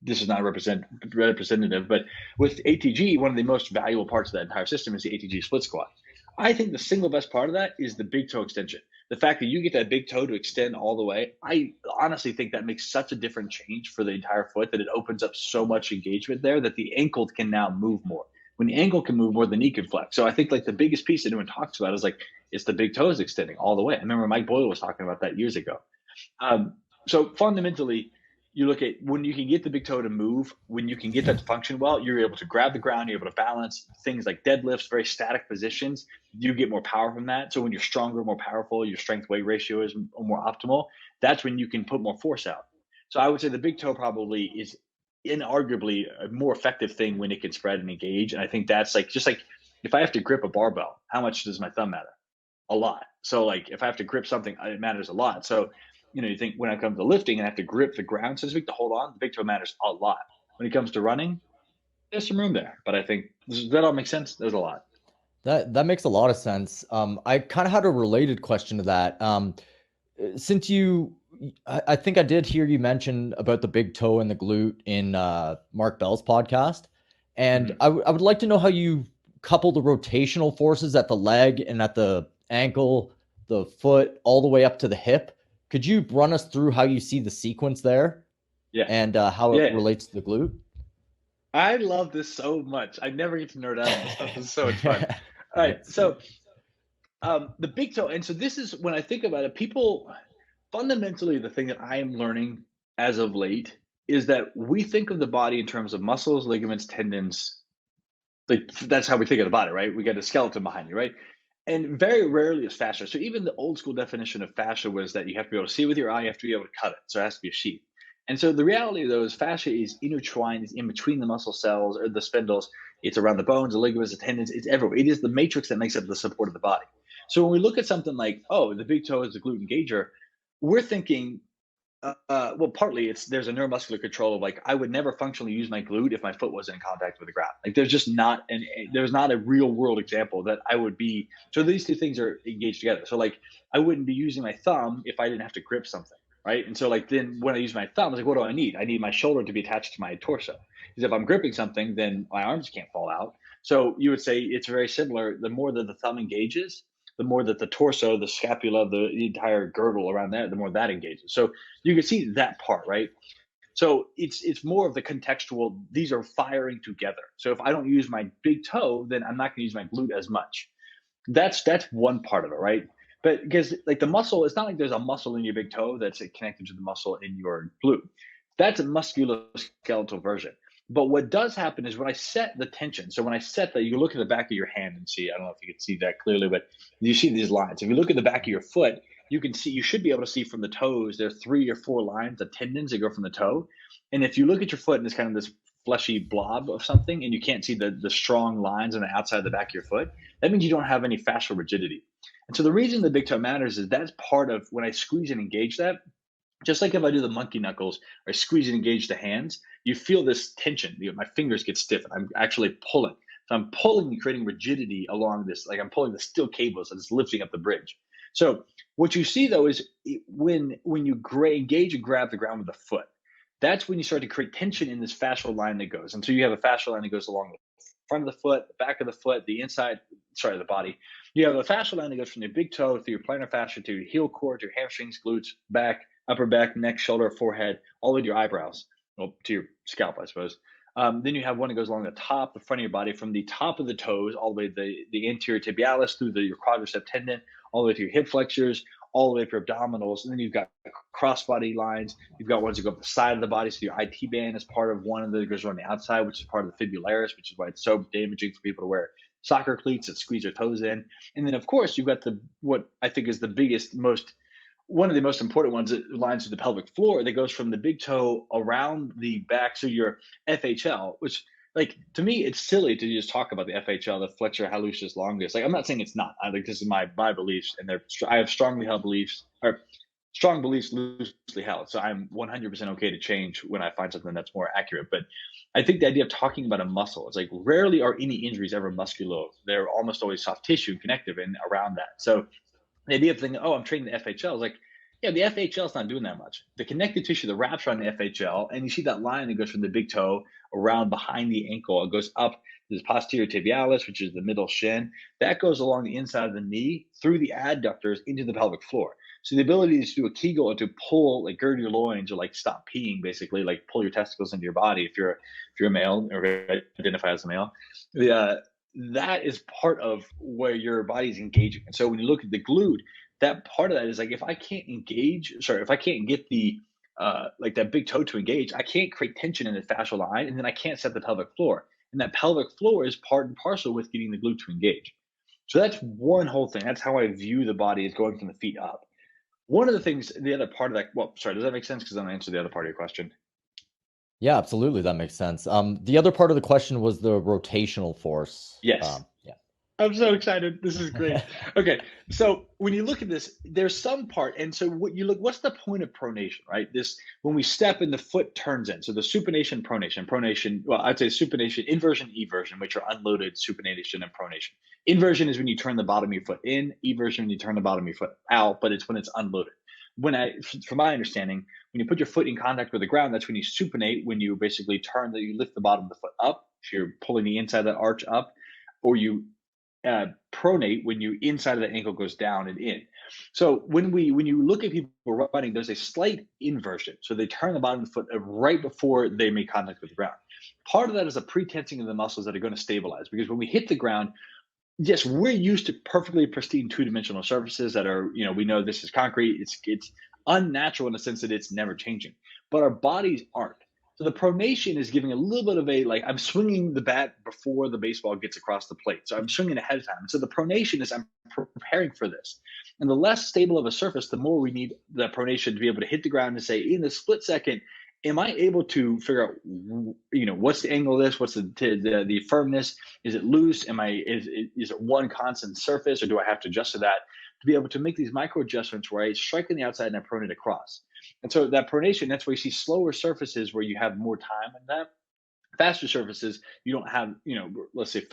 this is not representative, but with ATG, one of the most valuable parts of that entire system is the ATG split squat. I think the single best part of that is the big toe extension. The fact that you get that big toe to extend all the way, I honestly think that makes such a different change for the entire foot that it opens up so much engagement there that the ankle can now move more. When the ankle can move more, the knee can flex. So I think like the biggest piece that anyone talks about is like, it's the big toes extending all the way. I remember Mike Boyle was talking about that years ago. So fundamentally, you look at when you can get the big toe to move, when you can get that to function well, you're able to grab the ground, you're able to balance things like deadlifts, very static positions. You get more power from that. So when you're stronger, more powerful, your strength weight ratio is more optimal. That's when you can put more force out. So I would say the big toe probably is inarguably a more effective thing when it can spread and engage. And I think that's like, just like if I have to grip a barbell, how much does my thumb matter? A lot. So like if I have to grip something, it matters a lot. So you think when it comes to lifting and I have to grip the ground, so to speak, to hold on, the big toe matters a lot. When it comes to running, there's some room there. But I think, does that all make sense? There's a lot. That makes a lot of sense. I kind of had a related question to that. Since I think I did hear you mention about the big toe and the glute in Mark Bell's podcast. And I would like to know how you couple the rotational forces at the leg and at the ankle, the foot, all the way up to the hip. Could you run us through how you see the sequence there? Yeah. And how it relates to the glute? I love this so much. I never get to nerd out on this stuff. This is so much fun. All right. So The big toe, and so this is when I think about it, people fundamentally the thing that I am learning as of late is that we think of the body in terms of muscles, ligaments, tendons. Like that's how we think of the body, right? We got a skeleton behind you, right? And very rarely is fascia. So even the old school definition of fascia was that you have to be able to see with your eye, you have to be able to cut it. So it has to be a sheath. And so the reality though is fascia is intertwined, is in between the muscle cells or the spindles. It's around the bones, the ligaments, the tendons. It's everywhere. It is the matrix that makes up the support of the body. So when we look at something like, oh, the big toe is the glute engager, we're thinking well, partly it's there's a neuromuscular control of like I would never functionally use my glute if my foot wasn't in contact with the ground. Like there's not a real world example that I would be. So these two things are engaged together. So like I wouldn't be using my thumb if I didn't have to grip something, right? And so like then when I use my thumb, I was like, what do I need? I need my shoulder to be attached to my torso. Because if I'm gripping something, then my arms can't fall out. So you would say it's very similar. The more that the thumb engages, the more that the torso, the scapula, the entire girdle around there, the more that engages. So you can see that part, right? So it's more of the contextual. These are firing together. So if I don't use my big toe, then I'm not going to use my glute as much. That's one part of it, right? But because like the muscle, it's not like there's a muscle in your big toe that's connected to the muscle in your glute. That's a musculoskeletal version. But what does happen is when I set the tension, so when I set that, you look at the back of your hand and see, I don't know if you can see that clearly, but you see these lines. If you look at the back of your foot, you can see, you should be able to see from the toes, there are 3 or 4 lines of tendons that go from the toe. And if you look at your foot and it's kind of this fleshy blob of something and you can't see the strong lines on the outside of the back of your foot, that means you don't have any fascial rigidity. And so the reason the big toe matters is that's part of when I squeeze and engage that, just like if I do the monkey knuckles or squeeze and engage the hands, you feel this tension. My fingers get stiff and I'm actually pulling. So I'm pulling and creating rigidity along this, like I'm pulling the steel cables and it's lifting up the bridge. So what you see though is when you engage and grab the ground with the foot, that's when you start to create tension in this fascial line that goes. And so you have a fascial line that goes along the front of the foot, the back of the foot, the inside, sorry, the body. You have a fascial line that goes from your big toe through your plantar fascia to your heel cord, to your hamstrings, glutes, back, upper back, neck, shoulder, forehead, all the way to your eyebrows, well, to your scalp, I suppose. Then you have one that goes along the top, the front of your body, from the top of the toes, all the way to the anterior tibialis through your quadricep tendon, all the way to your hip flexors, all the way to your abdominals. And then you've got crossbody lines. You've got ones that go up the side of the body. So your IT band is part of one of the that goes around the outside, which is part of the fibularis, which is why it's so damaging for people to wear soccer cleats that squeeze their toes in. And then, of course, you've got what I think is the biggest, one of the most important ones that lines to the pelvic floor that goes from the big toe around the back. So your FHL, which like to me, it's silly to just talk about the FHL, the flexor hallucis longus. Like I'm not saying it's not. I think this is my beliefs, and I have strongly held beliefs, or strong beliefs loosely held. So I'm 100% okay to change when I find something that's more accurate. But I think the idea of talking about a muscle, it's like rarely are any injuries ever musculo. They're almost always soft tissue, connective, and around that. So the idea of thinking, oh, I'm training the FHL is like, yeah, the FHL is not doing that much. The connective tissue that wraps around the FHL, and you see that line that goes from the big toe around behind the ankle. It goes up to the posterior tibialis, which is the middle shin. That goes along the inside of the knee through the adductors into the pelvic floor. So the ability to do a Kegel or to pull, like gird your loins or like stop peeing, basically, like pull your testicles into your body if you're a male or identify as a male. That is part of where your body's engaging. And so when you look at the glute, that part of that is like if I can't get the like that big toe to engage, I can't create tension in the fascial line, and then I can't set the pelvic floor. And that pelvic floor is part and parcel with getting the glute to engage. So that's one whole thing. That's how I view the body, is going from the feet up. One of the things, the other part of that, well, sorry, does that make sense? Because I'm answer the other part of your question. Yeah, absolutely. That makes sense. The other part of the question was the rotational force. Yes. Yeah. I'm so excited. This is great. Okay. So when you look at this, there's some part. And so what's the point of pronation, right? When we step and the foot turns in. So the supination, pronation, well, I'd say supination, inversion, eversion, which are unloaded supination and pronation. Inversion is when you turn the bottom of your foot in, eversion when you turn the bottom of your foot out, but it's when it's unloaded. From my understanding, when you put your foot in contact with the ground, that's when you supinate, when you basically you lift the bottom of the foot up. So you're pulling the inside of that arch up, or you pronate when you inside of the ankle goes down and in. So when you look at people running, there's a slight inversion. So they turn the bottom of the foot right before they make contact with the ground. Part of that is a pre-tensing of the muscles that are going to stabilize, because when we hit the ground, yes, we're used to perfectly pristine two-dimensional surfaces that are, we know this is concrete. It's unnatural in the sense that it's never changing, but our bodies aren't. So the pronation is giving a little bit of a, like, I'm swinging the bat before the baseball gets across the plate. So I'm swinging ahead of time. So the pronation is I'm preparing for this. And the less stable of a surface, the more we need the pronation to be able to hit the ground and say, in the split second, am I able to figure out, what's the angle of this? What's the firmness? Is it loose? Is it one constant surface, or do I have to adjust to that to be able to make these micro adjustments where I strike on the outside and I pronate across? And so that pronation, that's where you see slower surfaces where you have more time in that. Faster surfaces, you don't have, let's say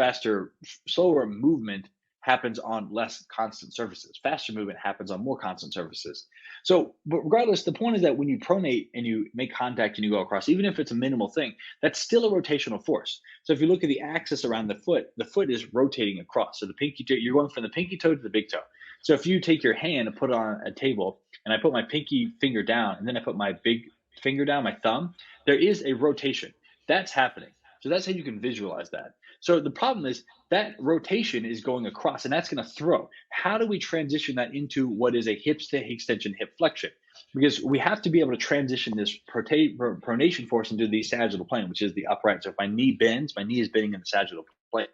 slower movement happens on less constant surfaces. Faster movement happens on more constant surfaces. So, but regardless, the point is that when you pronate and you make contact and you go across, even if it's a minimal thing, that's still a rotational force. So if you look at the axis around the foot is rotating across. So the pinky toe, you're going from the pinky toe to the big toe. So if you take your hand and put it on a table, and I put my pinky finger down, and then I put my big finger down, my thumb, there is a rotation. That's happening. So that's how you can visualize that. So the problem is that rotation is going across, and that's going to throw. How do we transition that into what is a hip extension, hip flexion? Because we have to be able to transition this pronation force into the sagittal plane, which is the upright. So if my knee bends, my knee is bending in the sagittal plane.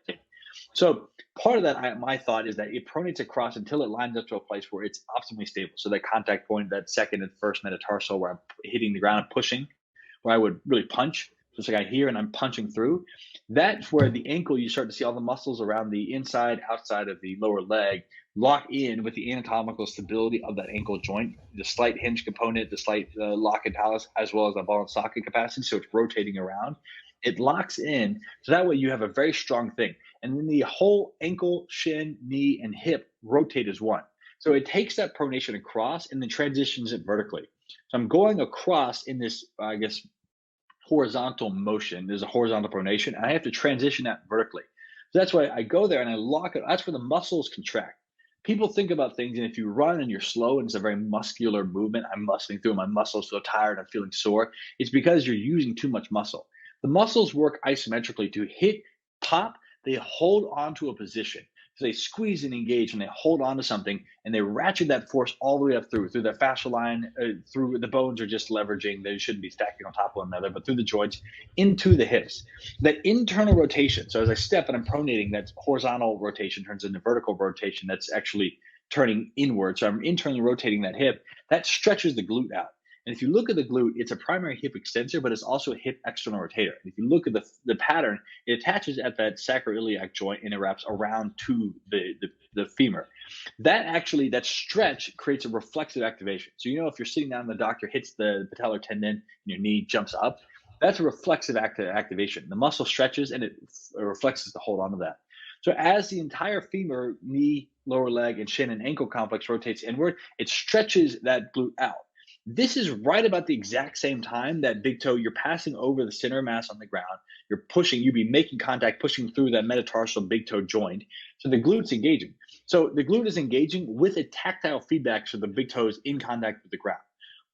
So part of that, my thought is that it pronates across until it lines up to a place where it's optimally stable. So that contact point, that second and first metatarsal where I'm hitting the ground and pushing, where I would really punch. So it's like I hear and I'm punching through. That's where the ankle, you start to see all the muscles around the inside, outside of the lower leg lock in with the anatomical stability of that ankle joint, the slight hinge component, the slight lock and talus, as well as the ball and socket capacity. So it's rotating around. It locks in. So that way you have a very strong thing. And then the whole ankle, shin, knee, and hip rotate as one. So it takes that pronation across and then transitions it vertically. So I'm going across in this, horizontal motion. There's a horizontal pronation, and I have to transition that vertically. So that's why I go there and I lock it. That's where the muscles contract. People think about things, and if you run and you're slow and it's a very muscular movement, I'm muscling through, my muscles feel tired, I'm feeling sore. It's because you're using too much muscle. The muscles work isometrically to hit, pop, they hold on to a position. So they squeeze and engage and they hold on to something and they ratchet that force all the way up through the fascial line, through the bones are just leveraging. They shouldn't be stacking on top of one another, but through the joints into the hips. That internal rotation. So as I step and I'm pronating, that horizontal rotation turns into vertical rotation. That's actually turning inward. So I'm internally rotating that hip. That stretches the glute out. And if you look at the glute, it's a primary hip extensor, but it's also a hip external rotator. And if you look at the pattern, it attaches at that sacroiliac joint and it wraps around to the femur. That stretch creates a reflexive activation. So, if you're sitting down and the doctor hits the patellar tendon and your knee jumps up, that's a reflexive activation. The muscle stretches and it reflexes to hold on to that. So as the entire femur, knee, lower leg, and shin and ankle complex rotates inward, it stretches that glute out. This is right about the exact same time that big toe, you're passing over the center of mass on the ground. You're pushing, you'd be making contact, pushing through that metatarsal big toe joint. So the glute's engaging. So the glute is engaging with a tactile feedback, so the big toe is in contact with the ground.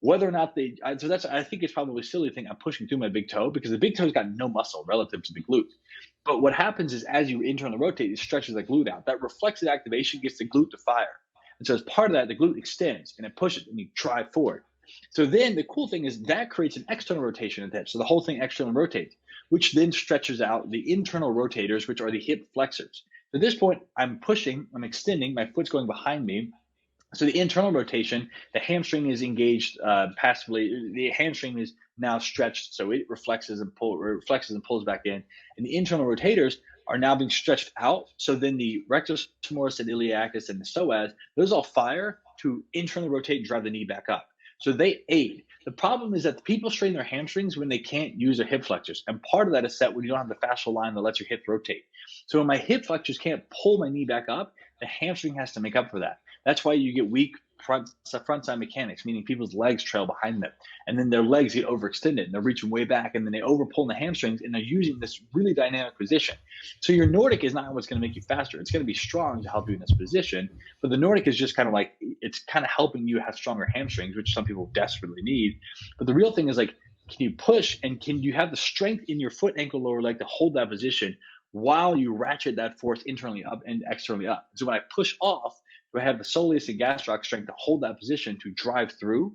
Whether or not I think it's probably a silly thing. I'm pushing through my big toe because the big toe's got no muscle relative to the glute. But what happens is as you internally rotate, it stretches the glute out. That reflexive activation gets the glute to fire. And so as part of that, the glute extends and it pushes and you drive forward. So then the cool thing is that creates an external rotation attached. So the whole thing externally rotates, which then stretches out the internal rotators, which are the hip flexors. So at this point, I'm pushing, I'm extending, my foot's going behind me. So the internal rotation, the hamstring is engaged passively. The hamstring is now stretched, so it reflexes and pulls back in. And the internal rotators are now being stretched out. So then the rectus femoris and iliacus and the psoas, those all fire to internally rotate and drive the knee back up. So they aid. The problem is that the people strain their hamstrings when they can't use their hip flexors. And part of that is set when you don't have the fascial line that lets your hip rotate. So when my hip flexors can't pull my knee back up, the hamstring has to make up for that. That's why you get weak front side mechanics, meaning people's legs trail behind them. And then their legs get overextended and they're reaching way back and then they overpull the hamstrings and they're using this really dynamic position. So your Nordic is not what's going to make you faster. It's going to be strong to help you in this position. But the Nordic is just kind of like, it's kind of helping you have stronger hamstrings, which some people desperately need. But the real thing is like, can you push and can you have the strength in your foot, ankle, lower leg to hold that position while you ratchet that force internally up and externally up. So when I push off, do I have the soleus and gastroc strength to hold that position to drive through?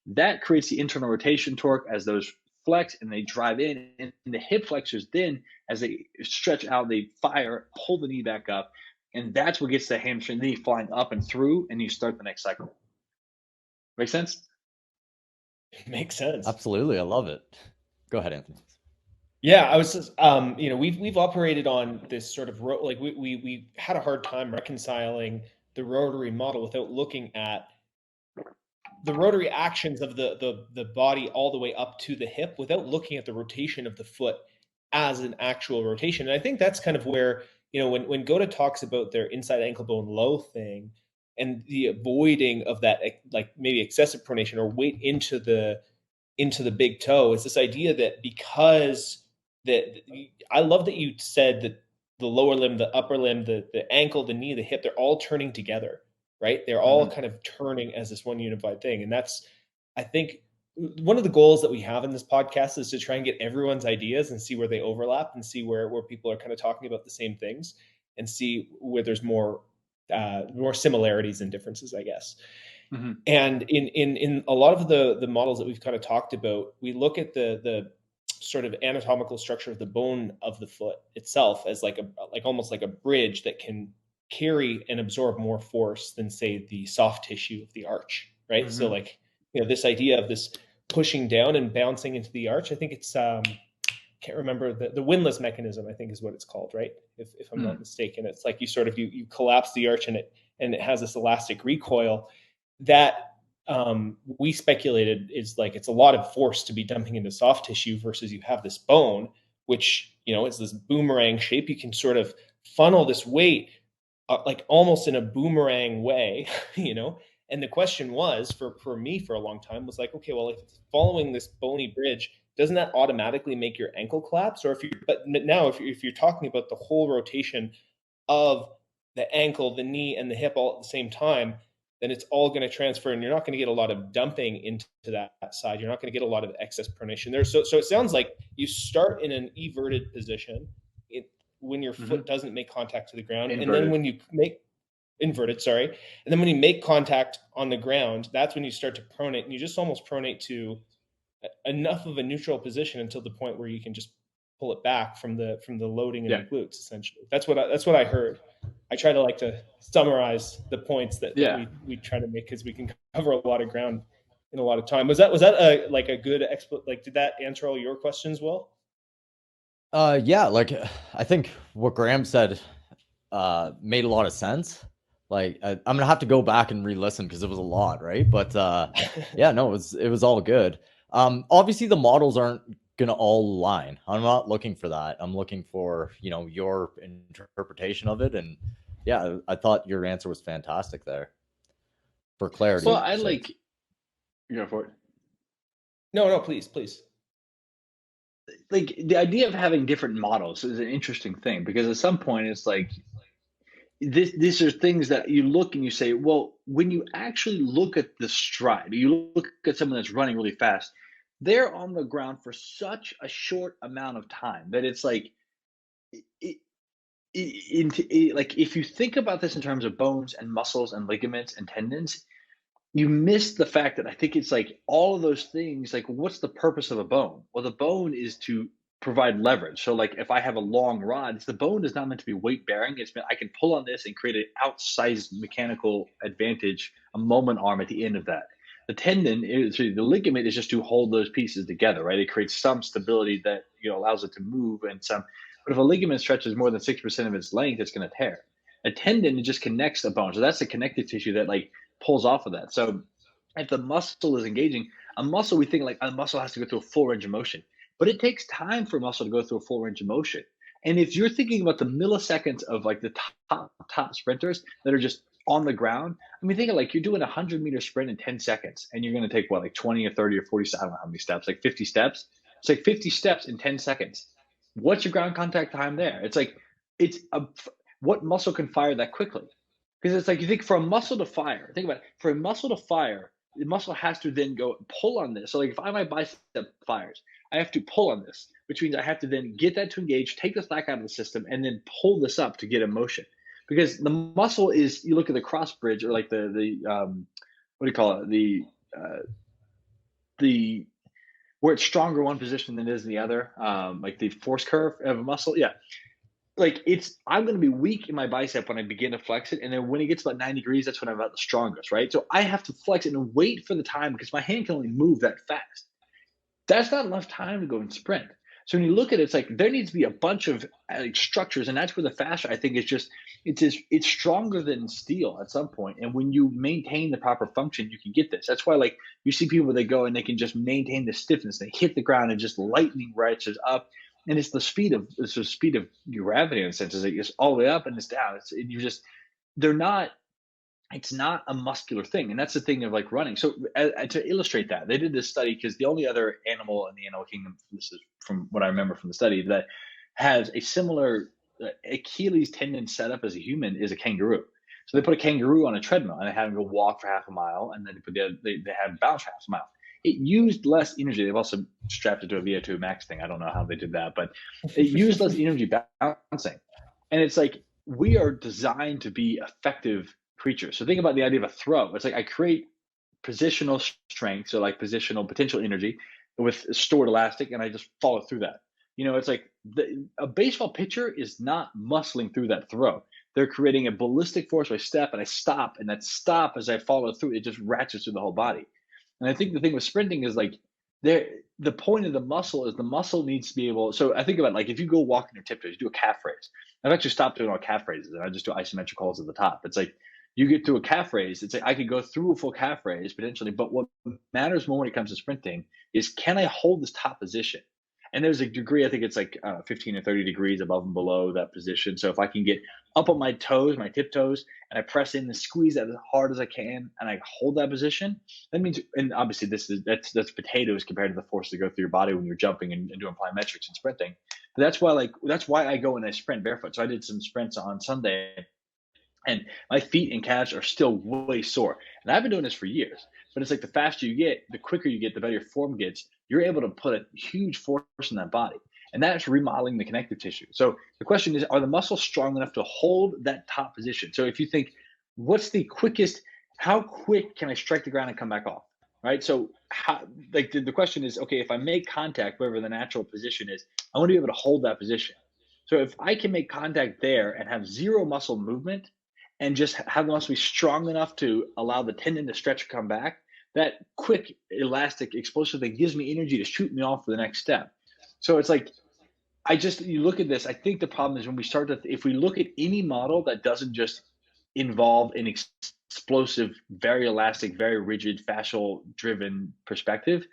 That creates the internal rotation torque as those flex and they drive in, and the hip flexors then, as they stretch out, they fire, pull the knee back up, and that's what gets the hamstring knee flying up and through, and you start the next cycle. Make sense? Makes sense. Absolutely, I love it. Go ahead, Anthony. Yeah, I was just, we've operated on this sort of like we had a hard time reconciling the rotary model without looking at the rotary actions of the body all the way up to the hip without looking at the rotation of the foot as an actual rotation. And I think that's kind of where, when Goda talks about their inside ankle bone low thing and the avoiding of that, like maybe excessive pronation or weight into the big toe, is this idea that because that I love that you said that the lower limb, the upper limb, the ankle, the knee, the hip, they're all turning together, right? They're all kind of turning as this one unified thing. And that's, I think, one of the goals that we have in this podcast is to try and get everyone's ideas and see where they overlap and see where people are kind of talking about the same things and see where there's more similarities and differences, I guess. Mm-hmm. And in a lot of the models that we've kind of talked about, we look at the sort of anatomical structure of the bone of the foot itself as like almost like a bridge that can carry and absorb more force than, say, the soft tissue of the arch, right? Mm-hmm. So like, this idea of this pushing down and bouncing into the arch, I think it's can't remember the windlass mechanism, I think is what it's called, right? If I'm not mistaken. It's like you collapse the arch and it has this elastic recoil that we speculated is like, it's a lot of force to be dumping into soft tissue versus you have this bone, which, it's this boomerang shape. You can sort of funnel this weight like almost in a boomerang way, And the question was for me for a long time was like, okay, well, if it's following this bony bridge, doesn't that automatically make your ankle collapse? Or if you're talking about the whole rotation of the ankle, the knee, and the hip all at the same time, then it's all going to transfer, and you're not going to get a lot of dumping into that side. You're not going to get a lot of excess pronation there. So it sounds like you start in an everted position when your foot doesn't make contact to the ground, and then when you make inverted, and then when you make contact on the ground, that's when you start to pronate, and you just almost pronate to enough of a neutral position until the point where you can just pull it back from the loading in the glutes. Essentially, that's what I heard. I try to summarize the points that we try to make, because we can cover a lot of ground in a lot of time. Was that a good did that answer all your questions well? Yeah, I think what Graham said made a lot of sense. I'm gonna have to go back and re-listen because it was a lot, right? But yeah, no, it was all good. Obviously the models aren't gonna all align. I'm not looking for that. I'm looking for your interpretation of it, and yeah, I thought your answer was fantastic there for clarity. Well, go for it. No, please. Like, the idea of having different models is an interesting thing, because at some point it's like these are things that you look and you say, well, when you actually look at the stride, you look at someone that's running really fast, they're on the ground for such a short amount of time that it's like, like, if you think about this in terms of bones and muscles and ligaments and tendons, you miss the fact that I think it's like all of those things, like, what's the purpose of a bone? Well, the bone is to provide leverage. So like, if I have a long rod, the bone is not meant to be weight bearing. It's meant I can pull on this and create an outsized mechanical advantage, a moment arm at the end of that. The tendon, the ligament is just to hold those pieces together, right? It creates some stability that allows it to move and some. But if a ligament stretches more than 6% of its length, it's going to tear. A tendon, it just connects the bone. So that's the connective tissue that pulls off of that. So if the muscle is engaging, a muscle, we think like a muscle has to go through a full range of motion, but it takes time for a muscle to go through a full range of motion. And if you're thinking about the milliseconds of the top sprinters that are just on the ground, think of you're doing a 100-meter sprint in 10 seconds, and you're going to take 20 or 30 or 40, I don't know how many steps, 50 steps. It's 50 steps in 10 seconds. What's your ground contact time there? What muscle can fire that quickly? Because it's you think for a muscle to fire, think about it. For a muscle to fire, the muscle has to then go pull on this. So like if my bicep fires, I have to pull on this, which means I have to then get that to engage, take the slack out of the system, and then pull this up to get a motion. Because the muscle is, you look at the cross bridge, or like the what do you call it? The where it's stronger one position than it is in the other, like the force curve of a muscle. Yeah, like I'm going to be weak in my bicep when I begin to flex it, and then when it gets about 90 degrees, that's when I'm about the strongest, right? So I have to flex it and wait for the time because my hand can only move that fast. That's not enough time to go and sprint. So when you look at it, it's like there needs to be a bunch of structures, and that's where the fascia, I think, is just it's stronger than steel at some point. And when you maintain the proper function, you can get this. That's why, like, you see people that go and they can just maintain the stiffness. They hit the ground and just lightning rises up, and it's the speed of gravity in a sense. It's all the way up and it's down. They're not. It's not a muscular thing, and that's the thing of like running. So to illustrate that, they did this study because the only other animal in the animal kingdom, this is from what I remember from the study, that has a similar Achilles tendon setup as a human is a kangaroo. So they put a kangaroo on a treadmill and they had him go walk for half a mile, and then they had him bounce for half a mile. It used less energy. They've also strapped it to a VO2 max thing. I don't know how they did that, but it used less energy bouncing. And it's like, we are designed to be effective creatures. So think about the idea of a throw. It's like I create positional strength, so like positional potential energy with stored elastic, and I just follow through that. It's like a baseball pitcher is not muscling through that throw. They're creating a ballistic force by step, and I stop, and that stop as I follow through, it just ratchets through the whole body. And I think the thing with sprinting is like the point of the muscle is the muscle needs to be able. So I think about, like, if you go walking your tiptoes, you do a calf raise. I've actually stopped doing all calf raises, and I just do isometric holds at the top. It's like, you get through a calf raise, it's like I could go through a full calf raise potentially, but what matters more when it comes to sprinting is, can I hold this top position? And there's a degree, I think it's like 15 or 30 degrees above and below that position. So if I can get up on my toes, my tiptoes, and I press in and squeeze that as hard as I can, and I hold that position, that means, and obviously that's potatoes compared to the force that go through your body when you're jumping and doing plyometrics and sprinting. But that's why I go and I sprint barefoot. So I did some sprints on Sunday, and my feet and calves are still way sore. And I've been doing this for years, but it's like the faster you get, the quicker you get, the better your form gets. You're able to put a huge force in that body. And that's remodeling the connective tissue. So the question is, are the muscles strong enough to hold that top position? So if you think, what's the quickest, how quick can I strike the ground and come back off? Right? So the question is, okay, if I make contact, wherever the natural position is, I want to be able to hold that position. So if I can make contact there and have zero muscle movement, and just have the muscle be strong enough to allow the tendon to stretch and come back, that quick, elastic, explosive thing gives me energy to shoot me off for the next step. So it's like, you look at this, I think the problem is when we start if we look at any model that doesn't just involve an explosive, very elastic, very rigid, fascial driven perspective,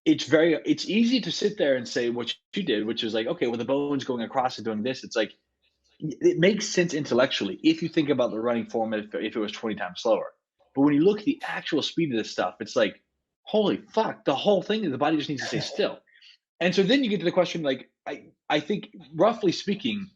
it's easy to sit there and say what you did, which is like, okay, well, the bone's going across and doing this. It's like, it makes sense intellectually if you think about the running form if it was 20 times slower. But when you look at the actual speed of this stuff, it's like, holy fuck, the whole thing, the body just needs to stay still. And so then you get to the question, like, I think, roughly speaking,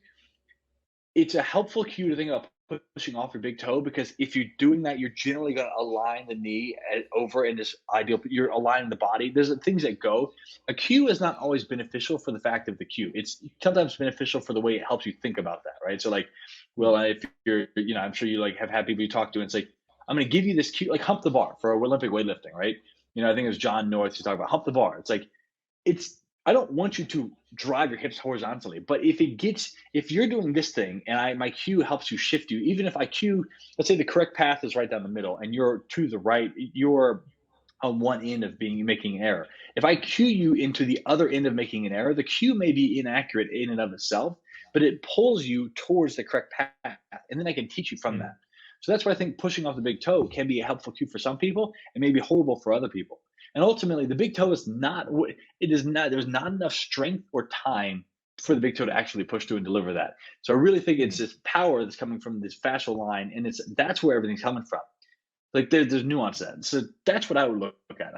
it's a helpful cue to think about pushing off your big toe, because if you're doing that, you're generally going to align the knee over in this ideal, you're aligning the body. There's things that go. A cue is not always beneficial for the fact of the cue. It's sometimes beneficial for the way it helps you think about that, right? So like, well, if you're, I'm sure you like have had people you talk to and it's like, I'm going to give you this cue, like hump the bar for Olympic weightlifting, right? I think it was John North who's talking about hump the bar. It's like, I don't want you to drive your hips horizontally, but if you're doing this thing and my cue helps you shift you, even if I cue, let's say the correct path is right down the middle and you're to the right, you're on one end of making an error. If I cue you into the other end of making an error, the cue may be inaccurate in and of itself, but it pulls you towards the correct path, and then I can teach you from that. So that's why I think pushing off the big toe can be a helpful cue for some people and maybe horrible for other people. And ultimately, the big toe is not, there's not enough strength or time for the big toe to actually push through and deliver that. So I really think it's this power that's coming from this fascial line, and that's where everything's coming from. Like there's nuance to that. So that's what I would look at.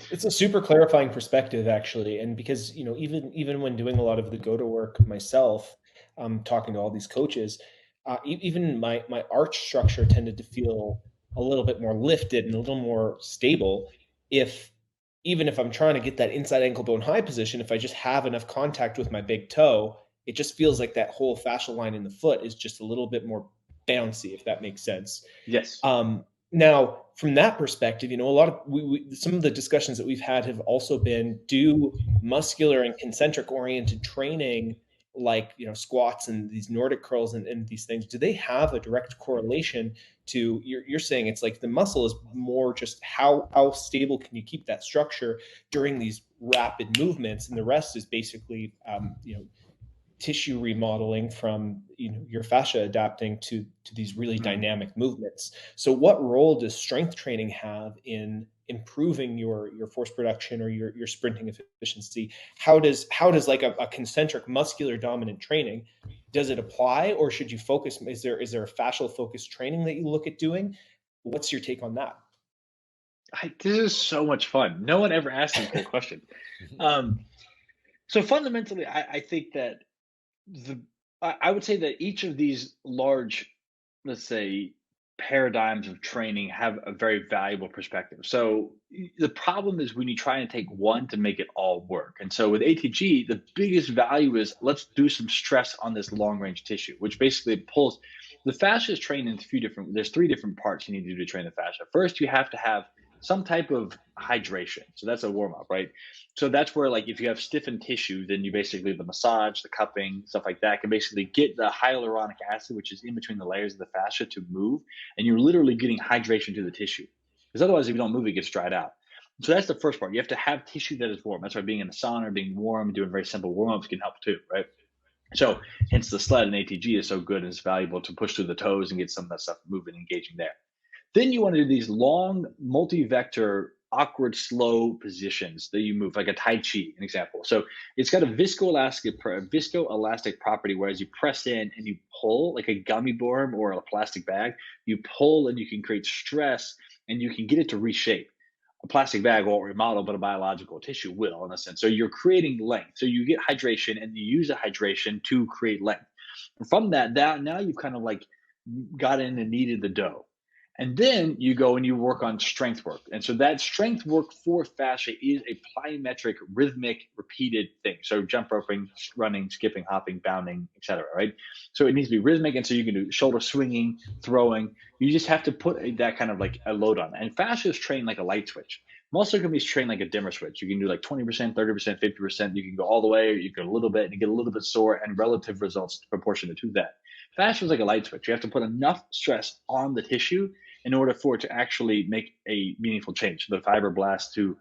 It's a super clarifying perspective, actually. And because, even when doing a lot of the go-to work myself, talking to all these coaches, even my arch structure tended to feel a little bit more lifted and a little more stable if even if I'm trying to get that inside ankle bone high position, if I just have enough contact with my big toe, it just feels like that whole fascial line in the foot is just a little bit more bouncy, if that makes sense. Yes. Now, from that perspective, a lot of some of the discussions that we've had have also been, do muscular and concentric oriented training, like squats and these Nordic curls and these things, do they have a direct correlation to you're saying it's like the muscle is more just how stable can you keep that structure during these rapid movements, and the rest is basically tissue remodeling from your fascia adapting to these really dynamic movements. So what role does strength training have in improving your force production or your sprinting efficiency? How does like a concentric muscular dominant training, does it apply, or should you focus, is there a fascial focused training that you look at doing? What's your take on that? This is so much fun. No one ever asked me that question. So fundamentally, I think that I would say that each of these large, let's say, paradigms of training have a very valuable perspective. So the problem is when you try and take one to make it all work. And so with ATG, the biggest value is let's do some stress on this long range tissue, which basically pulls the fascia is trained in there's three different parts you need to do to train the fascia. First, you have to have some type of hydration. So that's a warm up, right? So that's where, like, if you have stiffened tissue, then you basically, the massage, the cupping, stuff like that can basically get the hyaluronic acid, which is in between the layers of the fascia, to move. And you're literally getting hydration to the tissue. Because otherwise, if you don't move, it gets dried out. So that's the first part. You have to have tissue that is warm. That's why being in the sauna or being warm, doing very simple warm ups can help too, right? So hence the sled and ATG is so good and it's valuable to push through the toes and get some of that stuff moving, engaging there. Then you want to do these long, multi-vector, awkward, slow positions that you move, like a Tai Chi, an example. So it's got a viscoelastic property, whereas you press in and you pull like a gummy worm or a plastic bag. You pull and you can create stress and you can get it to reshape. A plastic bag won't remodel, but a biological tissue will, in a sense. So you're creating length. So you get hydration and you use the hydration to create length. And from that, now you've kind of like got in and kneaded the dough. And then you go and you work on strength work. And so that strength work for fascia is a plyometric, rhythmic, repeated thing. So jump roping, running, skipping, hopping, bounding, etc. Right? So it needs to be rhythmic. And so you can do shoulder swinging, throwing. You just have to put that kind of like a load on. And fascia is trained like a light switch. Muscle can be trained like a dimmer switch. You can do like 20%, 30%, 50%. You can go all the way, or you can go a little bit and you get a little bit sore, and relative results proportionate to that. Fascia is like a light switch. You have to put enough stress on the tissue in order for it to actually make a meaningful change. The fibroblasts to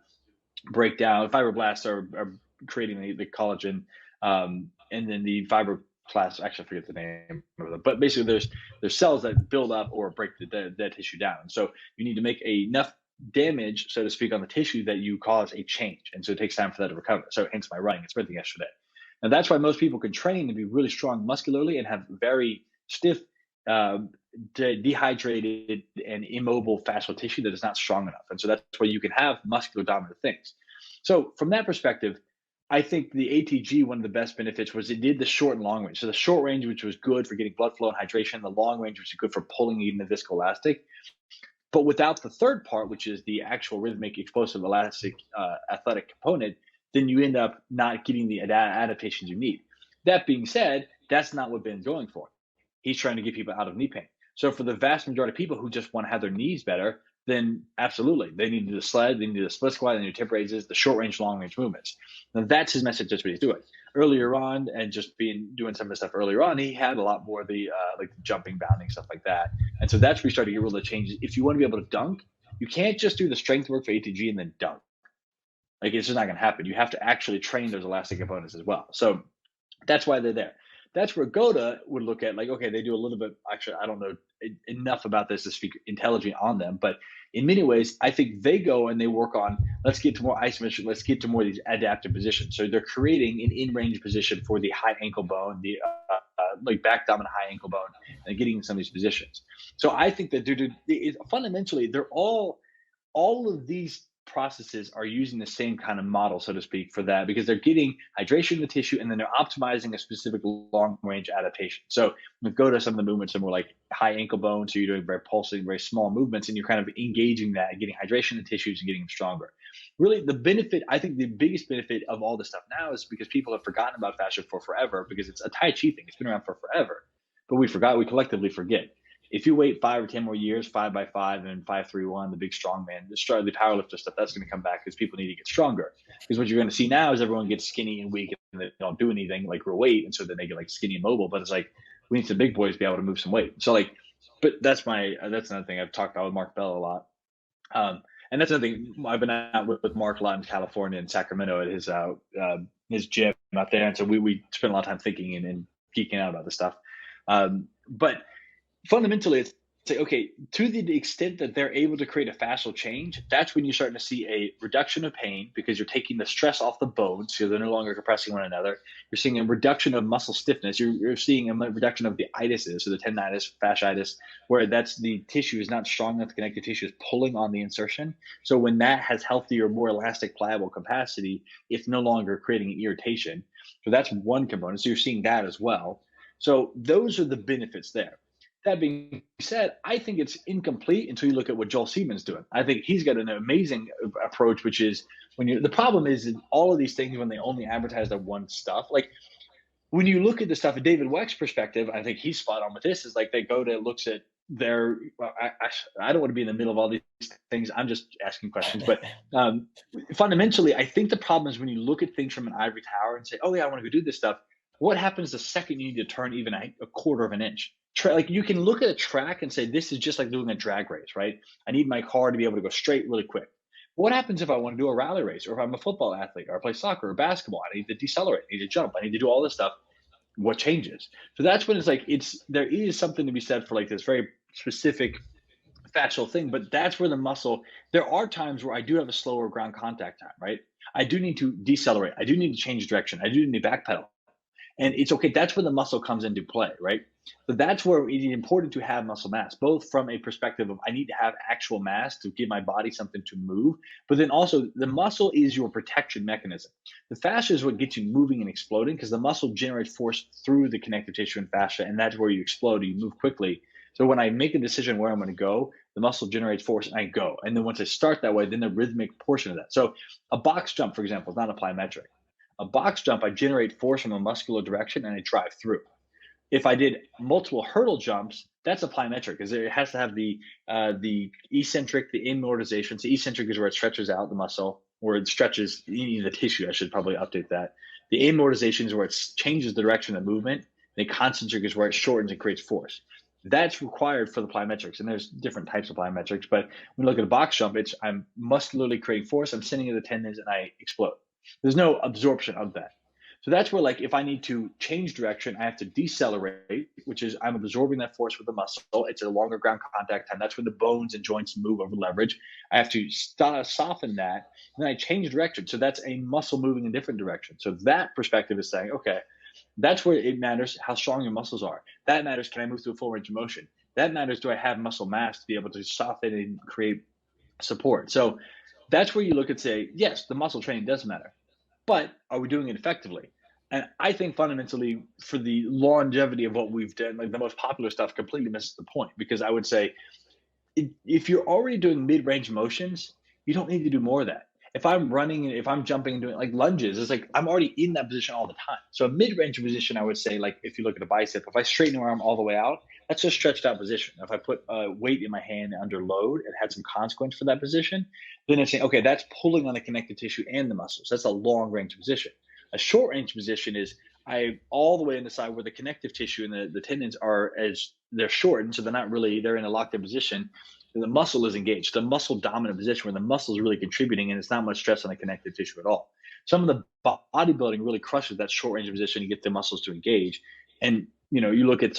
break down. Fibroblasts are creating the collagen, and then the fibroblasts, actually I forget the name of them, but basically there's cells that build up or break that tissue down. So you need to make enough damage, so to speak, on the tissue that you cause a change. And so it takes time for that to recover. So hence my running and sprinting yesterday. And that's why most people can train and be really strong muscularly and have very stiff, dehydrated and immobile fascial tissue that is not strong enough. And so that's why you can have muscular dominant things. So from that perspective, I think the ATG, one of the best benefits was it did the short and long range. So the short range, which was good for getting blood flow and hydration, the long range, which is good for pulling in the viscoelastic. But without the third part, which is the actual rhythmic, explosive, elastic, athletic component, then you end up not getting the adaptations you need. That being said, that's not what Ben's going for. He's trying to get people out of knee pain. So for the vast majority of people who just want to have their knees better, then absolutely, they need to do the sled, they need to do the split squat, they need to do tip raises, the short range, long range movements. Now that's his message. That's what he's doing. Earlier on, and just doing some of the stuff earlier on, he had a lot more of the like jumping, bounding, stuff like that. And so that's where you start to get rid of the changes. If you want to be able to dunk, you can't just do the strength work for ATG and then dunk. Like, it's just not going to happen. You have to actually train those elastic components as well. So that's why they're there. That's where Goda would look at, like, okay, they do a little bit. Actually, I don't know enough about this to speak intelligently on them, but in many ways, I think they go and they work on, let's get to more isometric, let's get to more of these adaptive positions. So they're creating an in-range position for the high ankle bone, the like back dominant high ankle bone, and getting in some of these positions. So I think that fundamentally, they're all of these processes are using the same kind of model, so to speak, for that, because they're getting hydration in the tissue and then they're optimizing a specific long range adaptation. So we go to some of the movements that more like high ankle bone. So you're doing very pulsing, very small movements, and you're kind of engaging that and getting hydration in the tissues and getting them stronger. Really, the benefit, I think the biggest benefit of all this stuff now is because people have forgotten about fascia for forever, because it's a Tai Chi thing. It's been around for forever, but we collectively forget. If you wait 5 or 10 more years, 5x5 and 5-3-1, the big strong man, the powerlifter stuff, that's going to come back because people need to get stronger. Because what you're going to see now is everyone gets skinny and weak and they don't do anything like real weight. And so then they get like skinny and mobile, but it's like, we need some big boys to be able to move some weight. So like, but that's another thing I've talked about with Mark Bell a lot. And that's another thing. I've been out with Mark a lot in California and Sacramento at his gym out there. And so we spend a lot of time thinking and geeking out about this stuff. But fundamentally, it's say, okay, to the extent that they're able to create a fascial change, that's when you're starting to see a reduction of pain because you're taking the stress off the bones, so they're no longer compressing one another. You're seeing a reduction of muscle stiffness. You're seeing a reduction of the itises, so the tendinitis, fasciitis, where that's the tissue is not strong enough, the connective tissue is pulling on the insertion. So when that has healthier, more elastic, pliable capacity, it's no longer creating an irritation. So that's one component. So you're seeing that as well. So those are the benefits there. That being said, I think it's incomplete until you look at what Joel Siemens doing. I think he's got an amazing approach, which is the problem is in all of these things when they only advertise their one stuff. Like when you look at the stuff, David Weck's perspective, I think he's spot on with this. Is like they go to looks at their. I don't want to be in the middle of all these things. I'm just asking questions, but fundamentally, I think the problem is when you look at things from an ivory tower and say, "Oh yeah, I want to go do this stuff." What happens the second you need to turn even a quarter of an inch? Like you can look at a track and say, this is just like doing a drag race, right? I need my car to be able to go straight really quick. What happens if I want to do a rally race, or if I'm a football athlete, or I play soccer or basketball? I need to decelerate, I need to jump, I need to do all this stuff. What changes? So that's when it's like, there is something to be said for like this very specific fascial thing, but that's where the muscle, there are times where I do have a slower ground contact time, right? I do need to decelerate. I do need to change direction. I do need to backpedal. And it's okay. That's where the muscle comes into play, right? So that's where it is important to have muscle mass, both from a perspective of I need to have actual mass to give my body something to move, but then also the muscle is your protection mechanism. The fascia is what gets you moving and exploding because the muscle generates force through the connective tissue and fascia, and that's where you explode, you move quickly. So when I make a decision where I'm going to go, the muscle generates force and I go. And then once I start that way, then the rhythmic portion of that. So a box jump, for example, is not a plyometric. A box jump, I generate force from a muscular direction and I drive through. If I did multiple hurdle jumps, that's a plyometric because it has to have the eccentric, the amortization. So eccentric is where it stretches out the muscle, or it stretches the tissue. I should probably update that. The amortization is where it changes the direction of movement. The concentric is where it shortens and creates force. That's required for the plyometrics, and there's different types of plyometrics. But when you look at a box jump, I'm muscularly creating force. I'm sending it to the tendons, and I explode. There's no absorption of that. So that's where, like, if I need to change direction, I have to decelerate, which is I'm absorbing that force with the muscle. It's a longer ground contact time. That's when the bones and joints move over leverage. I have to soften that, and then I change direction. So that's a muscle moving in a different direction. So that perspective is saying, okay, that's where it matters how strong your muscles are. That matters, can I move through a full range of motion? That matters, do I have muscle mass to be able to soften and create support? So that's where you look and say, yes, the muscle training does matter, but are we doing it effectively? And I think fundamentally for the longevity of what we've done, like the most popular stuff completely misses the point, because I would say if you're already doing mid-range motions, you don't need to do more of that. If I'm running, if I'm jumping and doing like lunges, it's like I'm already in that position all the time. So a mid-range position, I would say, like if you look at a bicep, if I straighten my arm all the way out, that's a stretched out position. If I put weight in my hand under load and had some consequence for that position, then it's saying, okay, that's pulling on the connective tissue and the muscles. That's a long range position. A short range position is I all the way in the side where the connective tissue and the tendons are, as they're shortened, so they're in a locked in position. And the muscle is engaged, the muscle dominant position where the muscle is really contributing and it's not much stress on the connective tissue at all. Some of the bodybuilding really crushes that short range position to get the muscles to engage. And you look at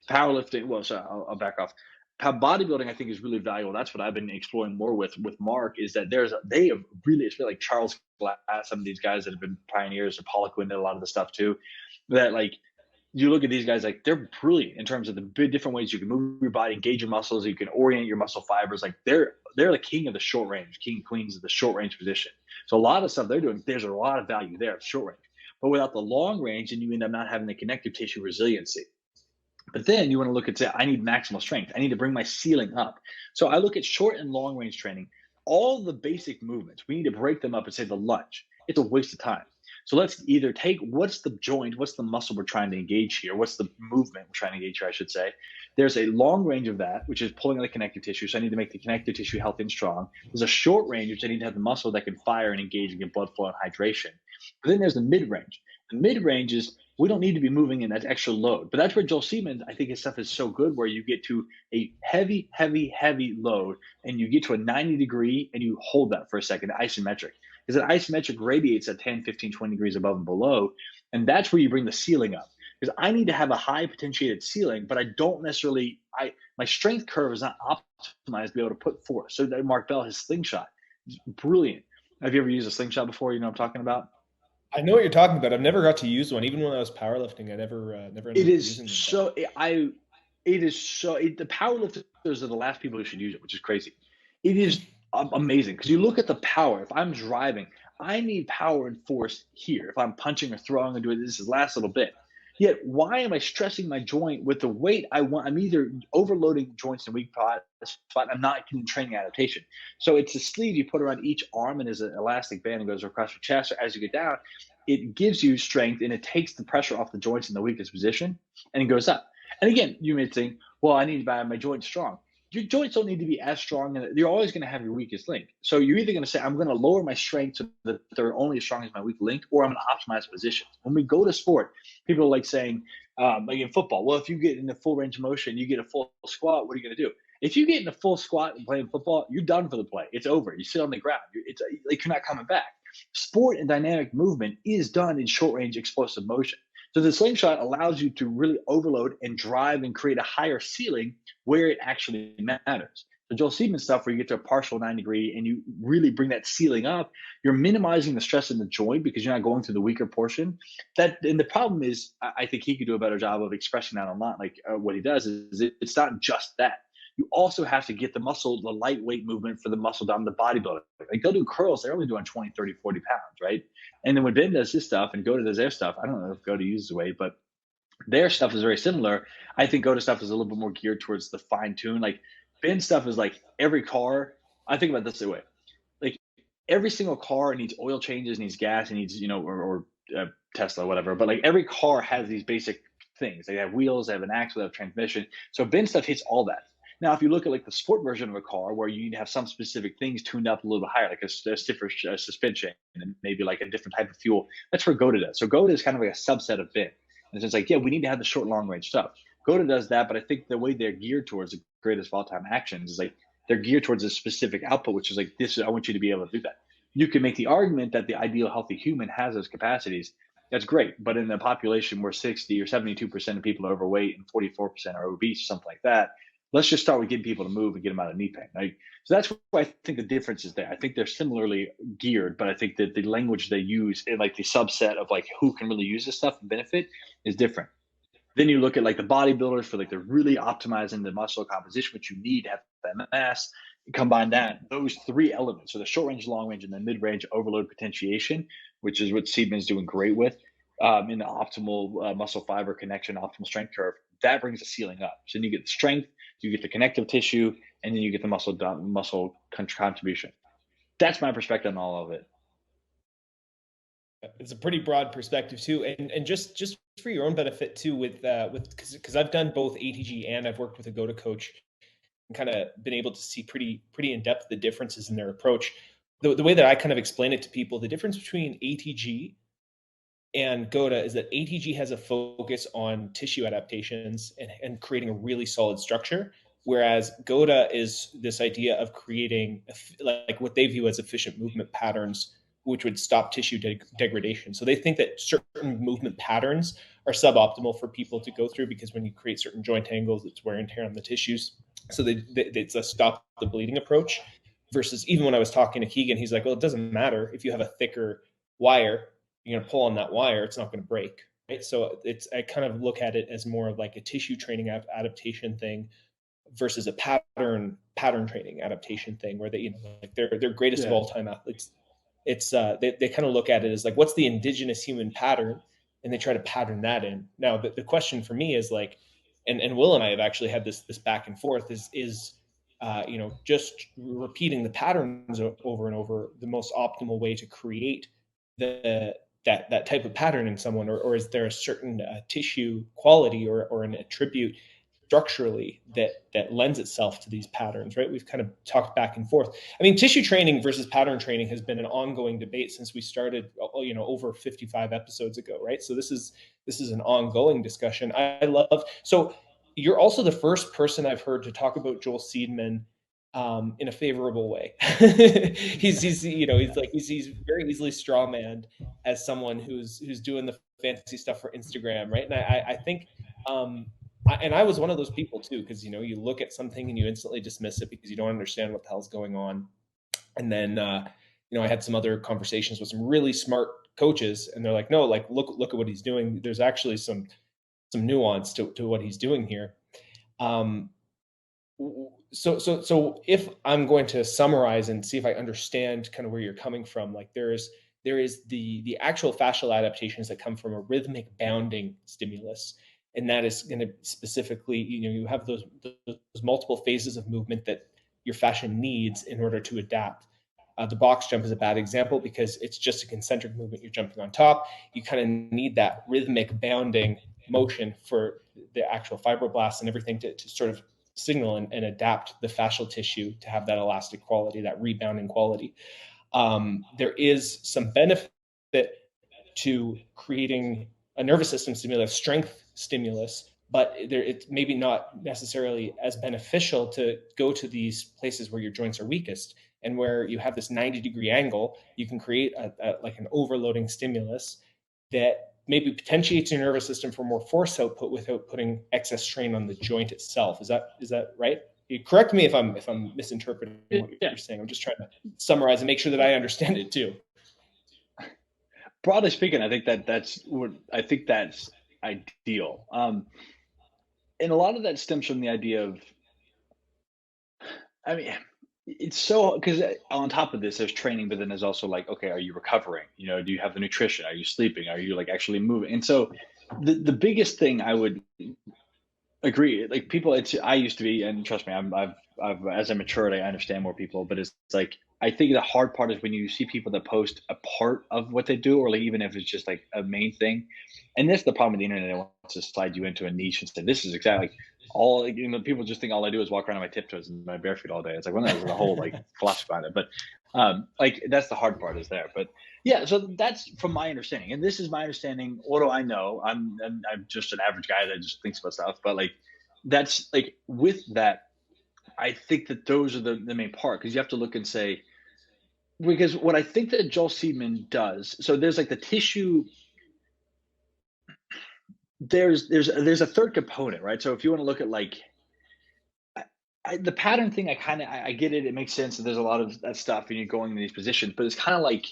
powerlifting. Well, so I'll back off. Bodybuilding, I think, is really valuable. That's what I've been exploring more with Mark, is that they have really, it's really like Charles Glass, some of these guys that have been pioneers, and Paula Quinn did a lot of the stuff too, that like you look at these guys, like they're brilliant in terms of the different ways you can move your body, engage your muscles, you can orient your muscle fibers. Like they're the king of the short range, king queens of the short range position. So a lot of stuff they're doing, there's a lot of value there at short range. But without the long range, then you end up not having the connective tissue resiliency. But then you want to look at, say, I need maximal strength. I need to bring my ceiling up. So I look at short and long range training. All the basic movements, we need to break them up and say the lunge. It's a waste of time. So let's either take what's the joint, what's the muscle we're trying to engage here, what's the movement we're trying to engage here, I should say. There's a long range of that, which is pulling on the connective tissue. So I need to make the connective tissue healthy and strong. There's a short range, which I need to have the muscle that can fire and engage and get blood flow and hydration. But then there's the mid range. The mid range is we don't need to be moving in that extra load. But that's where Joel Siemens, I think his stuff is so good, where you get to a heavy, heavy, heavy load and you get to a 90 degree and you hold that for a second, isometric. Because an isometric radiates at 10, 15, 20 degrees above and below. And that's where you bring the ceiling up. Because I need to have a high potentiated ceiling, but I don't necessarily, my strength curve is not optimized to be able to put force. So that Mark Bell, his slingshot, is brilliant. Have you ever used a slingshot before? You know what I'm talking about? I know what you're talking about. I've never got to use one. Even when I was powerlifting, I never ended up using them. The powerlifters are the last people who should use it, which is crazy. It is amazing because you look at the power. If I'm driving, I need power and force here. If I'm punching or throwing and doing this last little bit. Yet, why am I stressing my joint with the weight I want? I'm either overloading joints in weak spot. I'm not getting training adaptation. So it's a sleeve you put around each arm and there's an elastic band that goes across your chest. So as you get down, it gives you strength and it takes the pressure off the joints in the weakest position and it goes up. And again, you may think, well, I need to have my joints strong. Your joints don't need to be as strong, and you're always going to have your weakest link. So you're either going to say, I'm going to lower my strength so that they're only as strong as my weak link, or I'm going to optimize positions. When we go to sport, people are like saying, like in football, well, if you get in the full range of motion, you get a full squat, what are you going to do? If you get in a full squat and playing football, you're done for the play. It's over. You sit on the ground. It's like you're not coming back. Sport and dynamic movement is done in short range explosive motion. So the slingshot allows you to really overload and drive and create a higher ceiling where it actually matters. The Joel Siemens stuff, where you get to a partial 90 degree and you really bring that ceiling up, you're minimizing the stress in the joint because you're not going through the weaker portion. And the problem is, I think he could do a better job of expressing that online. Like what he does is it's not just that. You also have to get the muscle, the lightweight movement for the muscle down the bodybuilder. Like they'll do curls, they're only doing 20, 30, 40 pounds, right? And then when Ben does his stuff and Goda does their stuff, I don't know if Goda uses the weight, but their stuff is very similar. I think Goda stuff is a little bit more geared towards the fine tune. Like Ben's stuff is like every car. I think about this way. Like every single car needs oil changes, needs gas, needs, or Tesla, whatever. But like every car has these basic things. They have wheels, they have an axle, they have transmission. So Ben stuff hits all that. Now, if you look at like the sport version of a car where you need to have some specific things tuned up a little bit higher, like a stiffer suspension and maybe like a different type of fuel, that's where Goda does. So Goda is kind of like a subset of Ben. And it's like, yeah, we need to have the short, long range stuff. Goda does that, but I think the way they're geared towards the greatest of all time actions is like they're geared towards a specific output, which is like this. I want you to be able to do that. You can make the argument that the ideal healthy human has those capacities. That's great, but in the population where 60 or 72% of people are overweight and 44% are obese, something like that, let's just start with getting people to move and get them out of knee pain. Right? So that's why I think the difference is there. I think they're similarly geared, but I think that the language they use in like the subset of like who can really use this stuff and benefit is different. Then you look at like the bodybuilders for like they're really optimizing the muscle composition, which you need to have that mass. You combine those three elements, so the short range, long range, and the mid range overload potentiation, which is what Seidman's doing great with in the optimal muscle fiber connection, optimal strength curve. That brings the ceiling up. So then you get the strength, you get the connective tissue, and then you get the muscle contribution. That's my perspective on all of it. It's a pretty broad perspective too, and just for your own benefit too, with because I've done both ATG and I've worked with a Goda coach, and kind of been able to see pretty in depth the differences in their approach. The way that I kind of explain it to people, the difference between ATG and Goda is that ATG has a focus on tissue adaptations and creating a really solid structure, whereas Goda is this idea of creating like what they view as efficient movement patterns, which would stop tissue degradation. So they think that certain movement patterns are suboptimal for people to go through because when you create certain joint angles, it's wear and tear on the tissues. So it's a stop the bleeding approach versus even when I was talking to Keegan, he's like, well, it doesn't matter if you have a thicker wire, you're going to pull on that wire, it's not going to break, So I kind of look at it as more of like a tissue training adaptation thing versus a pattern training adaptation thing, where they, like they're greatest of all time athletes. It's they kind of look at it as like, what's the indigenous human pattern, and they try to pattern that in. Now the question for me is like, and Will and I have actually had this back and forth, is just repeating the patterns over and over the most optimal way to create that type of pattern in someone, or is there a certain tissue quality or an attribute structurally that lends itself to these patterns, right? We've kind of talked back and forth. I mean, tissue training versus pattern training has been an ongoing debate since we started, over 55 episodes ago, right? So this is an ongoing discussion. I love. So you're also the first person I've heard to talk about Joel Seedman in a favorable way. he's very easily strawmanned as someone who's doing the fantasy stuff for Instagram, right? And I think and I was one of those people too, because you look at something and you instantly dismiss it because you don't understand what the hell's going on. And then I had some other conversations with some really smart coaches, and they're like, no, like look at what he's doing. There's actually some nuance to what he's doing here. So if I'm going to summarize and see if I understand kind of where you're coming from, like there is the actual fascial adaptations that come from a rhythmic bounding stimulus. And that is going to specifically, you have those multiple phases of movement that your fascia needs in order to adapt. The box jump is a bad example because it's just a concentric movement. You're jumping on top. You kind of need that rhythmic bounding motion for the actual fibroblasts and everything to sort of signal and adapt the fascial tissue to have that elastic quality, that rebounding quality. There is some benefit to creating a nervous system stimulus, strength stimulus, but it's maybe not necessarily as beneficial to go to these places where your joints are weakest and where you have this 90-degree angle. You can create like an overloading stimulus that maybe potentiates your nervous system for more force output without putting excess strain on the joint itself. Is that right? You correct me if I'm misinterpreting what you're saying. I'm just trying to summarize and make sure that I understand it too. Broadly speaking, I think that's ideal. And a lot of that stems from the idea of, I mean, it's so, because on top of this, there's training, but then there's also like, okay, are you recovering? Do you have the nutrition? Are you sleeping? Are you like actually moving? And so the biggest thing I would agree, like people, I used to be, and trust me, I've as I matured, I understand more people, but it's like, I think the hard part is when you see people that post a part of what they do, or like even if it's just like a main thing. And that's the problem with the internet. It wants to slide you into a niche and say, this is exactly all, people just think all I do is walk around on my tiptoes and my bare feet all day. It's like, well, there's a whole like philosophy behind it. But like that's the hard part is there. But yeah, so that's from my understanding. And this is my understanding. What do I know? I'm just an average guy that just thinks about stuff. But like, that's like with that, I think that those are the main part, because you have to look and say, because what I think that Joel Seedman does, so there's like the tissue, there's a third component, right? So if you want to look at like the pattern thing, I get it. It makes sense that there's a lot of that stuff and you're going in these positions, but it's kind of like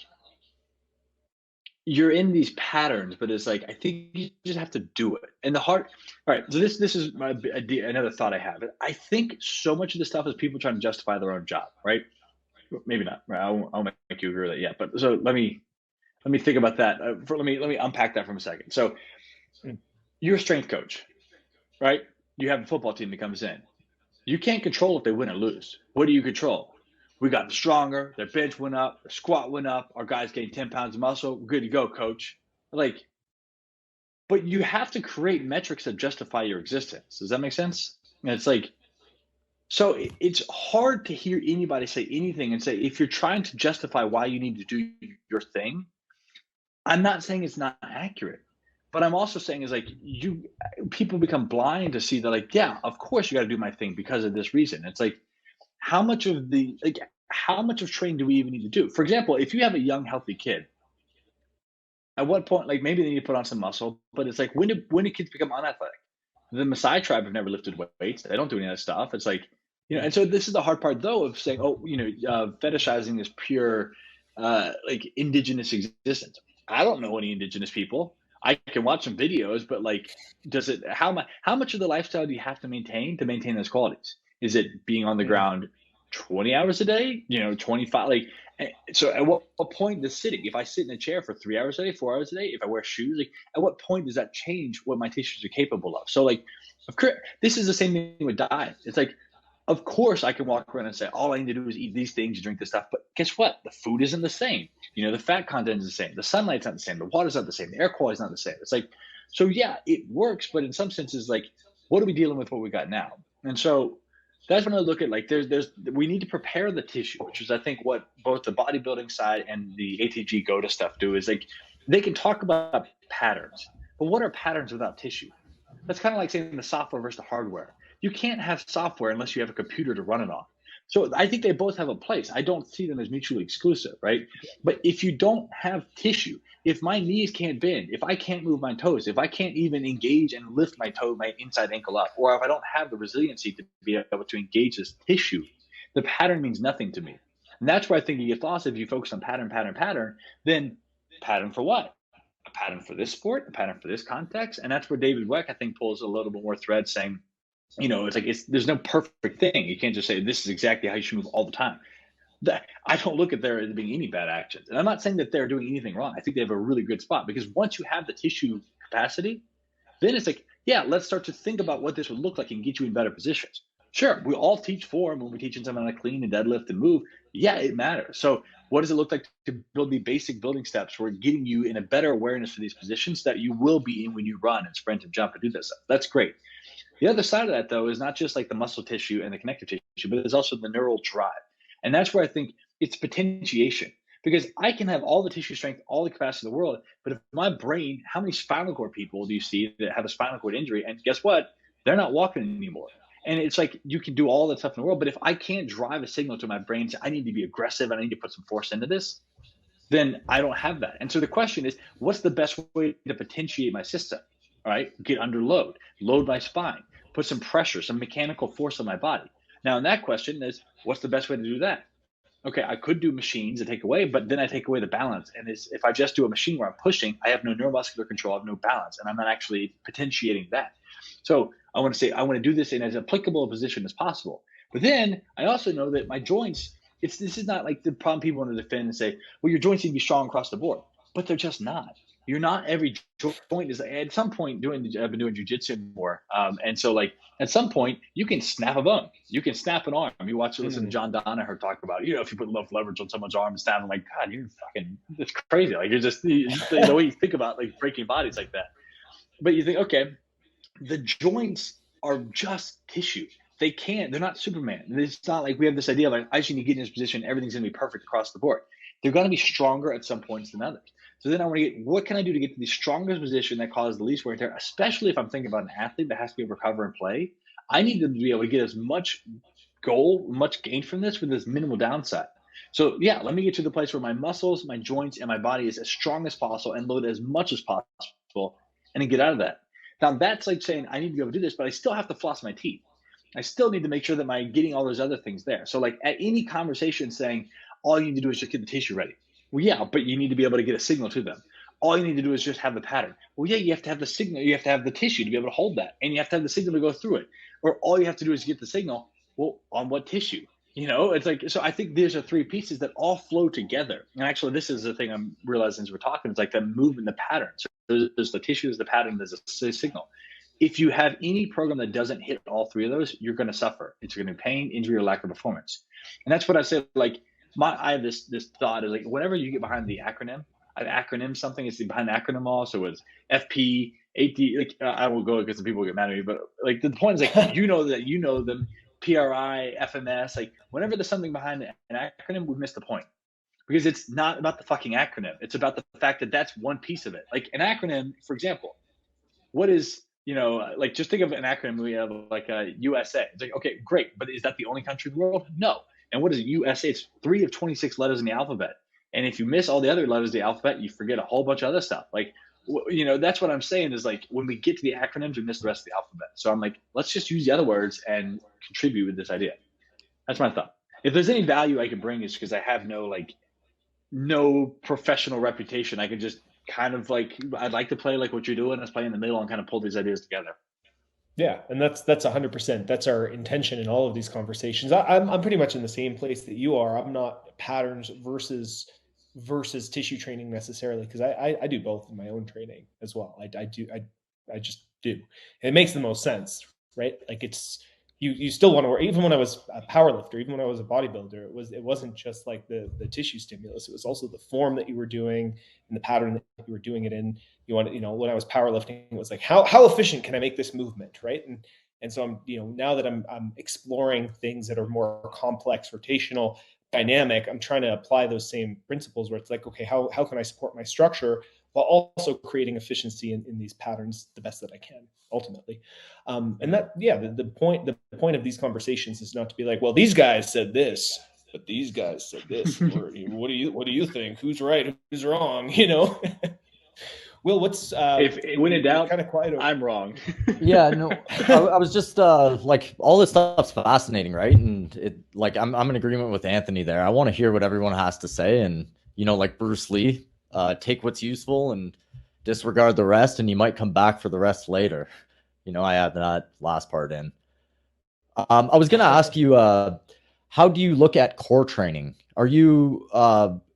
you're in these patterns, but it's like, I think you just have to do it. And the hard, all right, so this is another thought I have. I think so much of this stuff is people trying to justify their own job, right? Maybe not, right? I won't make you agree with that yet. But so let me think about that. Let me unpack that for a second. So you're a strength coach, right? You have a football team that comes in. You can't control if they win or lose. What do you control? We got stronger. Their bench went up. Their squat went up. Our guys gained 10 pounds of muscle. We're good to go, coach. Like, but you have to create metrics that justify your existence. Does that make sense? And it's like, so it's hard to hear anybody say anything and say, if you're trying to justify why you need to do your thing, I'm not saying it's not accurate, but I'm also saying is like people become blind to see that, like, yeah, of course you got to do my thing because of this reason. It's like, how much of training do we even need to do? For example, if you have a young, healthy kid, at what point, like maybe they need to put on some muscle, but it's like, when do kids become unathletic? The Maasai tribe have never lifted weights. They don't do any of that stuff. It's like, and so this is the hard part though of saying, fetishizing this pure, like indigenous existence. I don't know any indigenous people. I can watch some videos, but like, does it, how much of the lifestyle do you have to maintain those qualities? Is it being on the ground 20 hours a day, 25, like, so at what point does sitting, if I sit in a chair for 3 hours a day, 4 hours a day, if I wear shoes, like at what point does that change what my tissues are capable of? So like, of course, this is the same thing with diet. It's like, of course I can walk around and say, all I need to do is eat these things and drink this stuff. But guess what? The food isn't the same. The fat content is the same. The sunlight's not the same. The water's not the same. The air quality is not the same. It's like, so yeah, it works, but in some senses, like, what are we dealing with what we got now? And so that's when I look at like, we need to prepare the tissue, which is I think what both the bodybuilding side and the ATG GOTA stuff do is like, they can talk about patterns, but what are patterns without tissue? That's kind of like saying the software versus the hardware. You can't have software unless you have a computer to run it on. So I think they both have a place. I don't see them as mutually exclusive, right? But if you don't have tissue, if my knees can't bend, if I can't move my toes, if I can't even engage and lift my toe, my inside ankle up, or if I don't have the resiliency to be able to engage this tissue, the pattern means nothing to me. And that's where I think you get lost if you focus on pattern, then pattern for what? A pattern for this sport, a pattern for this context. And that's where David Weck, I think, pulls a little bit more thread saying, it's like there's no perfect thing. You can't just say this is exactly how you should move all the time. I don't look at there as being any bad actions. And I'm not saying that they're doing anything wrong. I think they have a really good spot because once you have the tissue capacity, then it's like, yeah, let's start to think about what this would look like and get you in better positions. Sure, we all teach form when we're teaching someone how to clean and deadlift and move. Yeah, it matters. So what does it look like to build the basic building steps for getting you in a better awareness for these positions that you will be in when you run and sprint and jump and do this stuff? That's great. The other side of that, though, is not just like the muscle tissue and the connective tissue, but it's also the neural drive. And that's where I think it's potentiation. Because I can have all the tissue strength, all the capacity in the world, but if my brain, how many spinal cord people do you see that have a spinal cord injury? And guess what? They're not walking anymore. And it's like you can do all the stuff in the world, but if I can't drive a signal to my brain, say, I need to be aggressive, I need to put some force into this, then I don't have that. And so the question is, what's the best way to potentiate my system? All right, get under load my spine, put some pressure, some mechanical force on my body. Now, in that question is, what's the best way to do that? Okay, I could do machines that take away, but then I take away the balance. And if I just do a machine where I'm pushing, I have no neuromuscular control, I have no balance, and I'm not actually potentiating that. So I want to say, I want to do this in as applicable a position as possible. But then I also know that my joints, this is not like the problem people want to defend and say, well, your joints need to be strong across the board, but they're just not. You're not every joint is at some point I've been doing jujitsu more. And so like at some point you can snap a bone, you can snap an arm. You listen to John Danaher talk about, if you put enough leverage on someone's arm and snap, I'm like, God, it's crazy. Like you're just the way you think about like breaking bodies like that. But you think, okay, the joints are just tissue. They're not Superman. It's not like we have this idea of like, I just need to get in this position, everything's going to be perfect across the board. They're going to be stronger at some points than others. So then I want to get, what can I do to get to the strongest position that causes the least wear and tear, especially if I'm thinking about an athlete that has to be able to recover and play. I need them to be able to get as much gain from this with as minimal downside. So yeah, let me get to the place where my muscles, my joints, and my body is as strong as possible and load as much as possible and then get out of that. Now that's like saying I need to be able to do this, but I still have to floss my teeth. I still need to make sure that I'm getting all those other things there. So like at any conversation saying, all you need to do is just get the tissue ready. Well, yeah, but you need to be able to get a signal to them. All you need to do is just have the pattern. Well, yeah, you have to have the signal. You have to have the tissue to be able to hold that. And you have to have the signal to go through it. Or all you have to do is get the signal. Well, on what tissue? It's like, so I think these are three pieces that all flow together. And actually, this is the thing I'm realizing as we're talking. It's like the movement, the pattern. So there's the tissue, there's the pattern, there's a signal. If you have any program that doesn't hit all three of those, you're going to suffer. It's going to be pain, injury, or lack of performance. And that's what I said, like, I have this thought is like whenever you get behind the acronym, I've acronym something. It's behind the acronym also is FP, AT. Like I will go because the people get mad at me, but like the point is like that you know them, PRI, FMS. Like whenever there's something behind an acronym, we've missed the point because it's not about the fucking acronym. It's about the fact that that's one piece of it. Like an acronym, for example, what is like just think of an acronym. We have like a USA. It's like okay, great, but is that the only country in the world? No. And what is it? USA? It's 3 of 26 letters in the alphabet. And if you miss all the other letters of the alphabet, you forget a whole bunch of other stuff. Like, that's what I'm saying is like when we get to the acronyms, we miss the rest of the alphabet. So I'm like, let's just use the other words and contribute with this idea. That's my thought. If there's any value I can bring, is because I have no professional reputation. I can just kind of like, I'd like to play like what you're doing, is play in the middle and kind of pull these ideas together. Yeah, and that's 100%. That's our intention in all of these conversations. I'm pretty much in the same place that you are. I'm not patterns versus tissue training necessarily, because I do both in my own training as well. I just do. It makes the most sense, right? Like it's you still want to work. Even when I was a power lifter, even when I was a bodybuilder, it wasn't just like the tissue stimulus. It was also the form that you were doing and the pattern that you were doing it in. When I was powerlifting, it was like, how efficient can I make this movement, right? And so I'm, now that I'm exploring things that are more complex, rotational, dynamic, I'm trying to apply those same principles where it's like, okay, how can I support my structure while also creating efficiency in these patterns the best that I can ultimately. And that, yeah, the point of these conversations is not to be like, well, these guys said this, but these guys said this. What do you think? Who's right? Who's wrong? Will, what's when in doubt, kind of quiet over. I'm wrong. Yeah, no, I was just like, all this stuff's fascinating, right? And it, like, I'm in agreement with Anthony there. I want to hear what everyone has to say, and like Bruce Lee, take what's useful and disregard the rest, and you might come back for the rest later. I had that last part in. I was going to ask you, how do you look at core training? Are you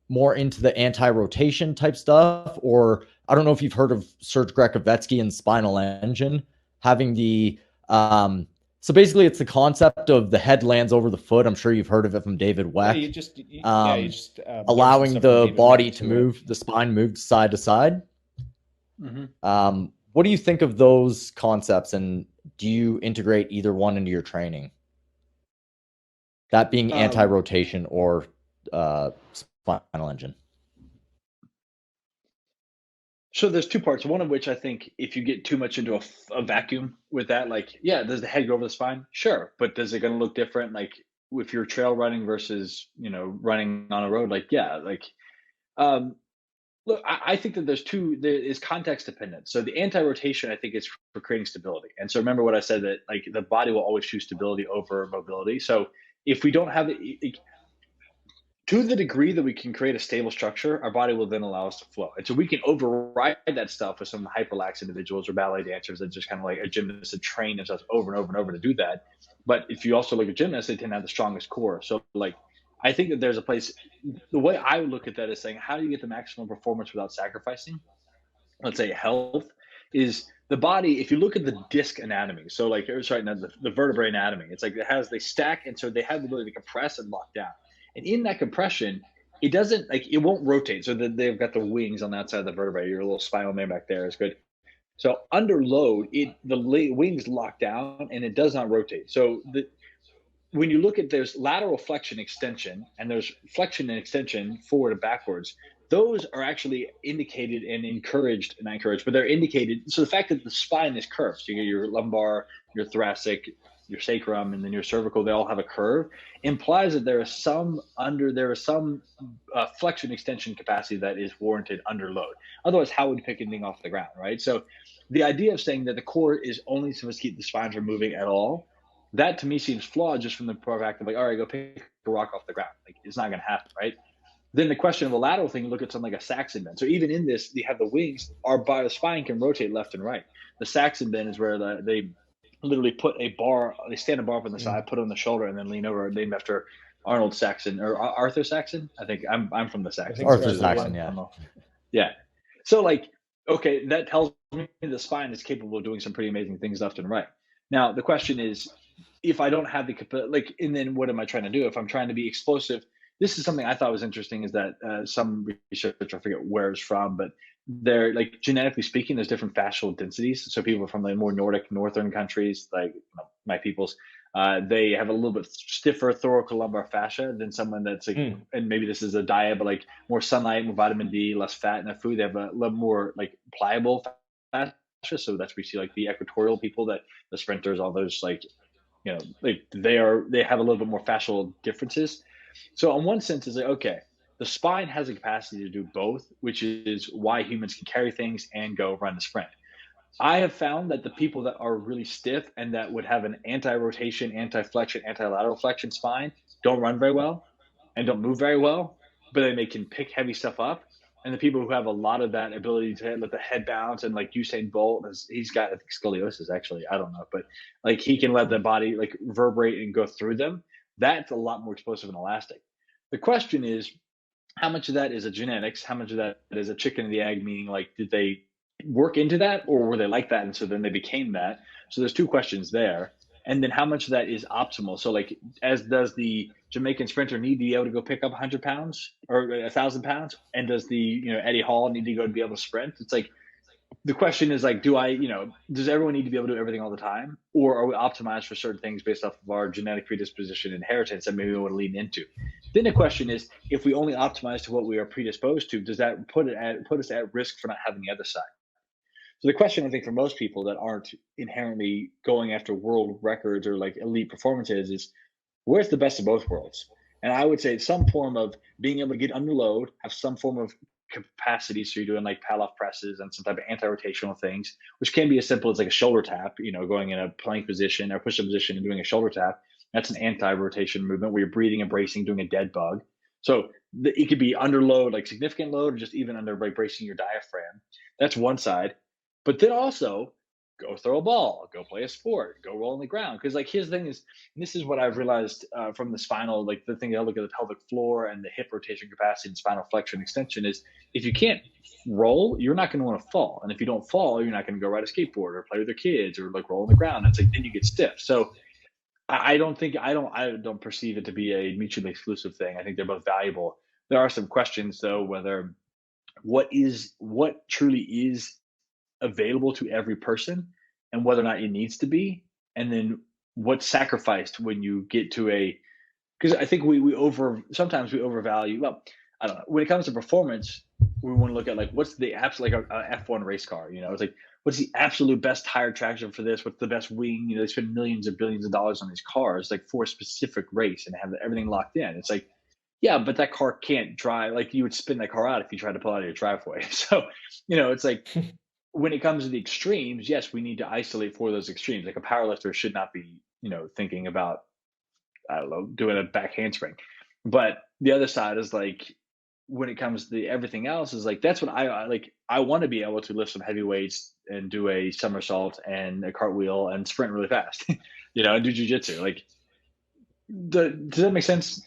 more into the anti-rotation type stuff, or I don't know if you've heard of Serge Grekovetsky and spinal engine, having the so basically it's the concept of the head lands over the foot. I'm sure you've heard of it from David Weck. Allowing the body to move, the spine moved side to side. Mm-hmm. What do you think of those concepts, and do you integrate either one into your training? That being anti-rotation or spinal engine. So there's two parts. One of which I think if you get too much into a vacuum with that, like, yeah, does the head go over the spine? Sure. But is it going to look different? Like if you're trail running versus, running on a road, like, yeah, like, look, I think that there is context dependent. So the anti-rotation, I think, is for creating stability. And so remember what I said, that like the body will always choose stability over mobility. So if we don't have it, to the degree that we can create a stable structure, our body will then allow us to flow. And so we can override that stuff with some hyperlax individuals or ballet dancers that just kind of like a gymnast that train themselves over and over and over to do that. But if you also look at gymnasts, they tend to have the strongest core. So like, I think that there's a place, the way I would look at that is saying, how do you get the maximum performance without sacrificing, let's say, health? Is the body, if you look at the disc anatomy, so like, sorry, not the vertebrae anatomy, it's like they stack, and so they have the ability to compress and lock down. And in that compression, it won't rotate. So they've got the wings on the outside of the vertebrae. Your little spinal vein back there is good. So under load, the wings lock down and it does not rotate. So when you look at, there's lateral flexion extension and there's flexion and extension forward and backwards. Those are actually indicated and encouraged, not encouraged, but they're indicated. So the fact that the spine is curved, so you get your lumbar, your thoracic, your sacrum, and then your cervical, they all have a curve, implies that there is some flexion extension capacity that is warranted under load. Otherwise, how would you pick anything off the ground, right? So the idea of saying that the core is only supposed to keep the spine from moving at all, that to me seems flawed just from the fact of like, all right, go pick a rock off the ground. Like, it's not going to happen, right? Then the question of the lateral thing, look at something like a Saxon bend. So even in this, you have the wings, the spine can rotate left and right. The Saxon bend is where they literally put a bar, they stand a bar up on the side, put it on the shoulder, and then lean over, named after Arnold Saxon or Arthur Saxon. I think I'm from the Saxon. Arthur Saxon, yeah. Yeah. So like, okay, that tells me the spine is capable of doing some pretty amazing things left and right. Now, the question is, if I don't have and then what am I trying to do? If I'm trying to be explosive, this is something I thought was interesting, is that some research, I forget where it's from, but they're like, genetically speaking, there's different fascial densities. So people from the more Nordic, northern countries, like my peoples, they have a little bit stiffer thoracolumbar fascia than someone that's like, and maybe this is a diet, but like more sunlight, more vitamin D, less fat in their food. They have a little more like pliable fascia. So that's where we see like the equatorial people, that the sprinters, all those like, like they have a little bit more fascial differences. So in one sense, it's like, okay, the spine has a capacity to do both, which is why humans can carry things and go run a sprint. I have found that the people that are really stiff and that would have an anti-rotation, anti-flexion, anti-lateral flexion spine don't run very well and don't move very well, but then they can pick heavy stuff up. And the people who have a lot of that ability to let the head bounce, and like Usain Bolt, he's got, I think, scoliosis actually. I don't know, but like he can let the body like reverberate and go through them. That's a lot more explosive and elastic. The question is, how much of that is a genetics? How much of that is a chicken and the egg? Meaning, like, did they work into that, or were they like that, and so then they became that? So there's two questions there. And then how much of that is optimal? So, like, as does the Jamaican sprinter need to be able to go pick up 100 pounds or 1,000 pounds, and does the Eddie Hall need to go to be able to sprint? It's like the question is like, does everyone need to be able to do everything all the time, or are we optimized for certain things based off of our genetic predisposition and inheritance that maybe we want to lean into? Then the question is, if we only optimize to what we are predisposed to, does that put us at risk for not having the other side? So the question, I think, for most people that aren't inherently going after world records or like elite performances is, where's the best of both worlds? And I would say some form of being able to get under load, have some form of capacity. So you're doing like pal-off presses and some type of anti-rotational things, which can be as simple as like a shoulder tap, going in a plank position or push-up position and doing a shoulder tap. That's an anti-rotation movement where you're breathing and bracing, doing a dead bug. So it could be under load, like significant load, or just even under like bracing your diaphragm. That's one side. But then also go throw a ball, go play a sport, go roll on the ground. Because like his thing is, and this is what I've realized from the spinal, like the thing that I look at the pelvic floor and the hip rotation capacity and spinal flexion extension is, if you can't roll, you're not going to want to fall. And if you don't fall, you're not going to go ride a skateboard or play with your kids or like roll on the ground. It's like, then you get stiff. So I don't perceive it to be a mutually exclusive thing. I think they're both valuable. There are some questions though, whether what truly is available to every person and whether or not it needs to be, and then what's sacrificed when you get to because I think sometimes we overvalue, well, I don't know, when it comes to performance, we want to look at like what's the absolute, like a F1 race car, it's like, what's the absolute best tire traction for this, what's the best wing, they spend millions of billions of dollars on these cars like for a specific race and have everything locked in. It's like, yeah, but that car can't drive, like you would spin that car out if you tried to pull out of your driveway. So it's like when it comes to the extremes, yes, we need to isolate for those extremes. Like a powerlifter should not be, thinking about, I don't know, doing a back handspring. But the other side is like, when it comes to everything else, is like, that's what I like. I want to be able to lift some heavy weights and do a somersault and a cartwheel and sprint really fast, and do jujitsu. Like, does that make sense?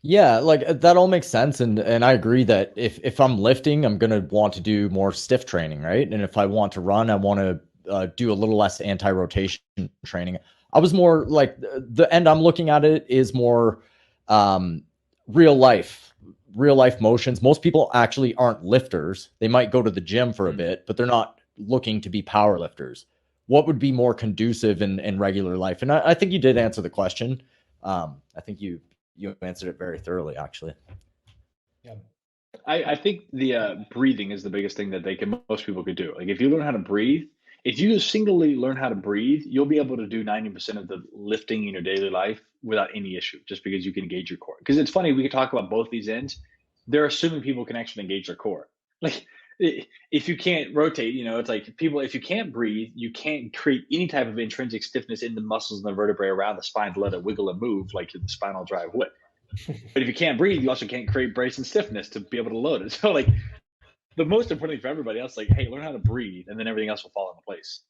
Yeah, like that all makes sense, and I agree that if I'm lifting, I'm gonna want to do more stiff training, right? And if I want to run, I want to do a little less anti-rotation training. I was more like the end I'm looking at it is more real life motions. Most people actually aren't lifters. They might go to the gym for a bit, but they're not looking to be power lifters. What would be more conducive in regular life? And I think you did answer the question. I think you answered it very thoroughly, actually. Yeah. I think the breathing is the biggest thing that most people could do. Like if you learn how to breathe, if you singly learn how to breathe, you'll be able to do 90% of the lifting in your daily life without any issue, just because you can engage your core. Because it's funny, we could talk about both these ends. They're assuming people can actually engage their core. Like if you can't rotate, it's like if you can't breathe, you can't create any type of intrinsic stiffness in the muscles and the vertebrae around the spine to let it wiggle and move like the spinal drive would. But if you can't breathe, you also can't create brace and stiffness to be able to load it. So like the most important thing for everybody else, like, hey, learn how to breathe, and then everything else will fall into place.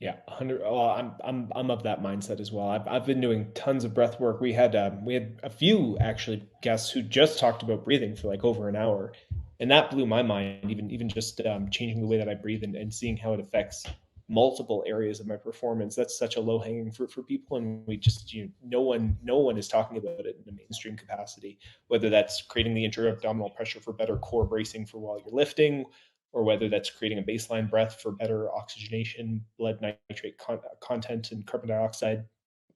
Yeah, 100. Well, I'm of that mindset as well. I've been doing tons of breath work. We had a few actually guests who just talked about breathing for like over an hour, and that blew my mind. Even just changing the way that I breathe and seeing how it affects multiple areas of my performance. That's such a low hanging fruit for people, and we just no one is talking about it in a mainstream capacity. Whether that's creating the intra-abdominal pressure for better core bracing for while you're lifting, or whether that's creating a baseline breath for better oxygenation, blood nitrate content, and carbon dioxide,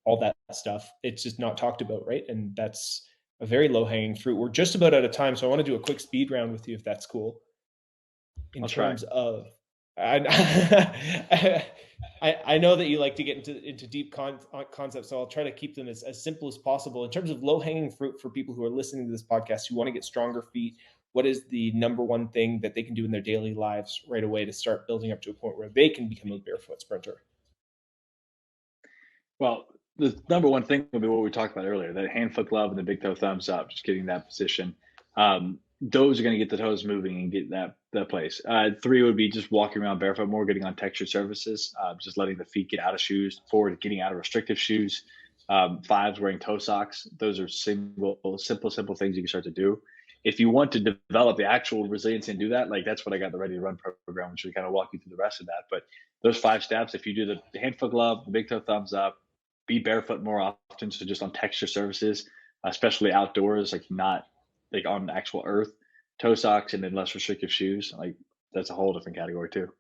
all that stuff. It's just not talked about, right? And that's a very low-hanging fruit. We're just about out of time, so I want to do a quick speed round with you, if that's cool. In terms of, I know that you like to get into deep concepts, so I'll try to keep them as simple as possible. In terms of low-hanging fruit for people who are listening to this podcast who want to get stronger feet, what is the number one thing that they can do in their daily lives right away to start building up to a point where they can become a barefoot sprinter? Well, the number one thing would be what we talked about earlier, that hand foot glove and the big toe thumbs up, just getting that position. Those are going to get the toes moving and get that place. Three would be just walking around barefoot more, getting on textured surfaces, just letting the feet get out of shoes. Four, getting out of restrictive shoes. Five is wearing toe socks. Those are simple things you can start to do. If you want to develop the actual resilience and do that, like that's what I got the Ready to Run program, which we kind of walk you through the rest of that. But those 5 steps, if you do the hand foot glove, the big toe thumbs up, be barefoot more often, so just on texture surfaces, especially outdoors, like not like on actual earth, toe socks, and then less restrictive shoes. Like that's a whole different category too.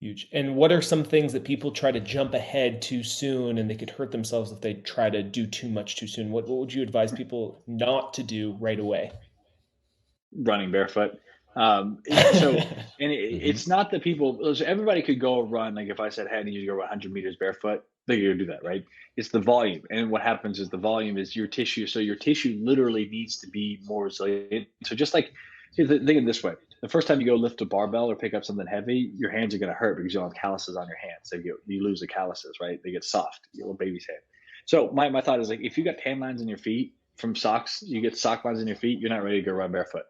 Huge. And what are some things that people try to jump ahead too soon and they could hurt themselves if they try to do too much too soon? What would you advise people not to do right away? Running barefoot. It's not that people, so everybody could go run. Like if I said, hey, I need you to go 100 meters barefoot, they're going to do that, right? It's the volume. And what happens is the volume is your tissue. So your tissue literally needs to be more resilient. So just like, think of it this way. The first time you go lift a barbell or pick up something heavy, your hands are going to hurt because you don't have calluses on your hands. So you lose the calluses, right? They get soft, your little baby's hand. So my thought is like, if you got tan lines in your feet from socks, you get sock lines in your feet, you're not ready to go run barefoot.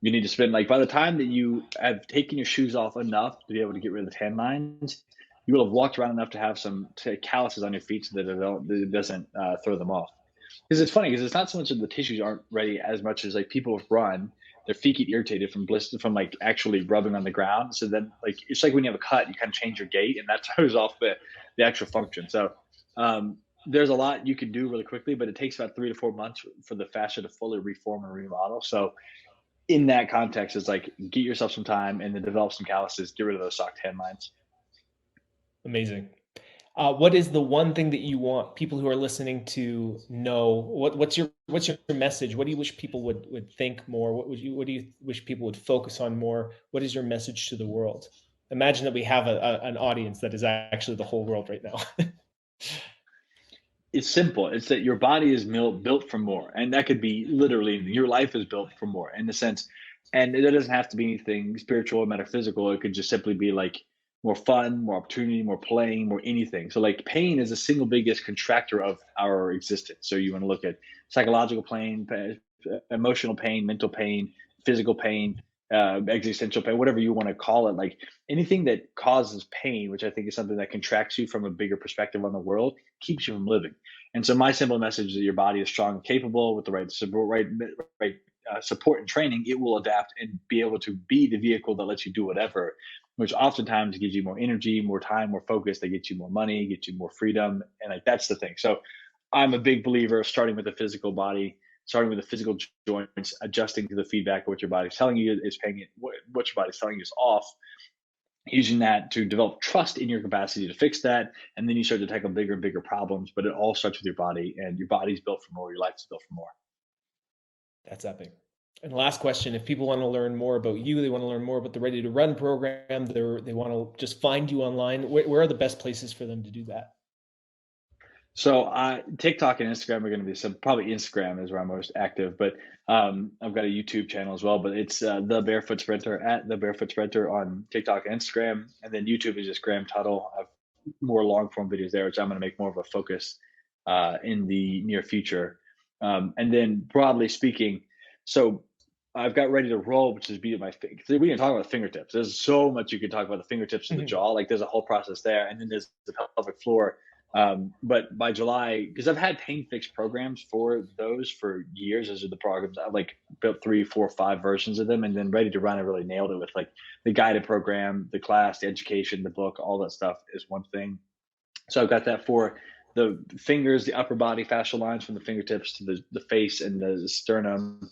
You need to spend, like, by the time that you have taken your shoes off enough to be able to get rid of the tan lines, you will have walked around enough to have some calluses on your feet so that it doesn't throw them off. Because it's funny, because it's not so much that the tissues aren't ready as much as like people run, their feet get irritated from from like actually rubbing on the ground. So then like it's like when you have a cut, you kind of change your gait, and that throws off the actual function. So there's a lot you can do really quickly, but it takes about 3 to 4 months for the fascia to fully reform and remodel. So in that context, it's like get yourself some time and then develop some calluses, get rid of those sock tan lines. Amazing. What is the one thing that you want people who are listening to know? What's your message? What do you wish people would think more? What do you wish people would focus on more? What is your message to the world? Imagine that we have an audience that is actually the whole world right now. It's simple. It's that your body is built for more. And that could be literally your life is built for more in the sense. And it doesn't have to be anything spiritual or metaphysical. It could just simply be like more fun, more opportunity, more playing, more anything. So like pain is the single biggest contractor of our existence. So you want to look at psychological pain, emotional pain, mental pain, physical pain, existential pain, whatever you want to call it. Like anything that causes pain, which I think is something that contracts you from a bigger perspective on the world, keeps you from living. And so my simple message is that your body is strong and capable with the right support, support and training. It will adapt and be able to be the vehicle that lets you do whatever, which oftentimes gives you more energy, more time, more focus. They get you more money, get you more freedom, and like that's the thing. So I'm a big believer of starting with the physical body, starting with the physical joints, adjusting to the feedback of what your body's telling you is paying it, what your body's telling you is off, using that to develop trust in your capacity to fix that. And then you start to tackle bigger and bigger problems, but it all starts with your body, and your body's built for more, your life's built for more. That's epic. And last question, if people want to learn more about you, they want to learn more about the Ready to Run program, they want to just find you online, where are the best places for them to do that? So TikTok and Instagram are going to be probably Instagram is where I'm most active, but I've got a YouTube channel as well, but it's the Barefoot Sprinter at the Barefoot Sprinter on TikTok and Instagram. And then YouTube is just Graham Tuttle. I've more long form videos there, which I'm going to make more of a focus in the near future. And then broadly speaking, so I've got Ready to Roll, which is we didn't talk about the fingertips. There's so much you can talk about the fingertips and the jaw. Like there's a whole process there. And then there's the pelvic floor. But by July, because I've had pain fix programs for those for years, those are the programs. I've like built 3, 4, 5 versions of them, and then Ready to Run, I really nailed it with like the guided program, the class, the education, the book, all that stuff is one thing. So I've got that for the fingers, the upper body fascial lines from the fingertips to the face and the sternum.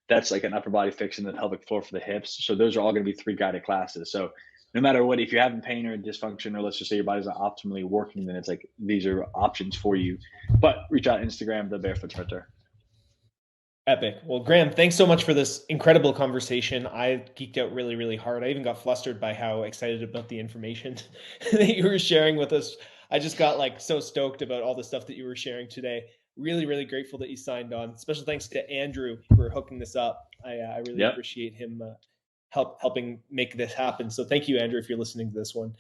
That's like an upper body fix, and the pelvic floor for the hips. So those are all going to be 3 guided classes. So no matter what, if you're having pain or dysfunction, or let's just say your body's not optimally working, then it's like these are options for you. But reach out Instagram, the Barefoot Sprinter. Epic. Well, Graham, thanks so much for this incredible conversation. I geeked out really, really hard. I even got flustered by how excited about the information that you were sharing with us. I just got like so stoked about all the stuff that you were sharing today. Really, really grateful that you signed on. Special thanks to Andrew for hooking this up. I really appreciate him helping make this happen. So thank you, Andrew, if you're listening to this one.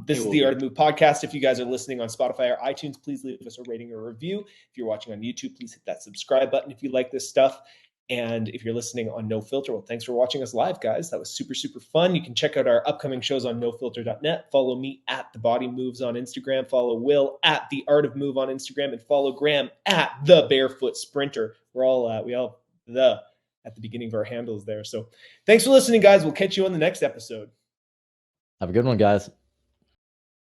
This is will the be. Art of Move podcast. If you guys are listening on Spotify or iTunes, please leave us a rating or a review. If you're watching on YouTube, please hit that subscribe button if you like this stuff. And if you're listening on No Filter, well, thanks for watching us live, guys. That was super, super fun. You can check out our upcoming shows on nofilter.net. Follow me at The Body Moves on Instagram. Follow Will at The Art of Move on Instagram. And follow Graham at The Barefoot Sprinter. we all the at the beginning of our handles there. So thanks for listening, guys. We'll catch you on the next episode. Have a good one, guys.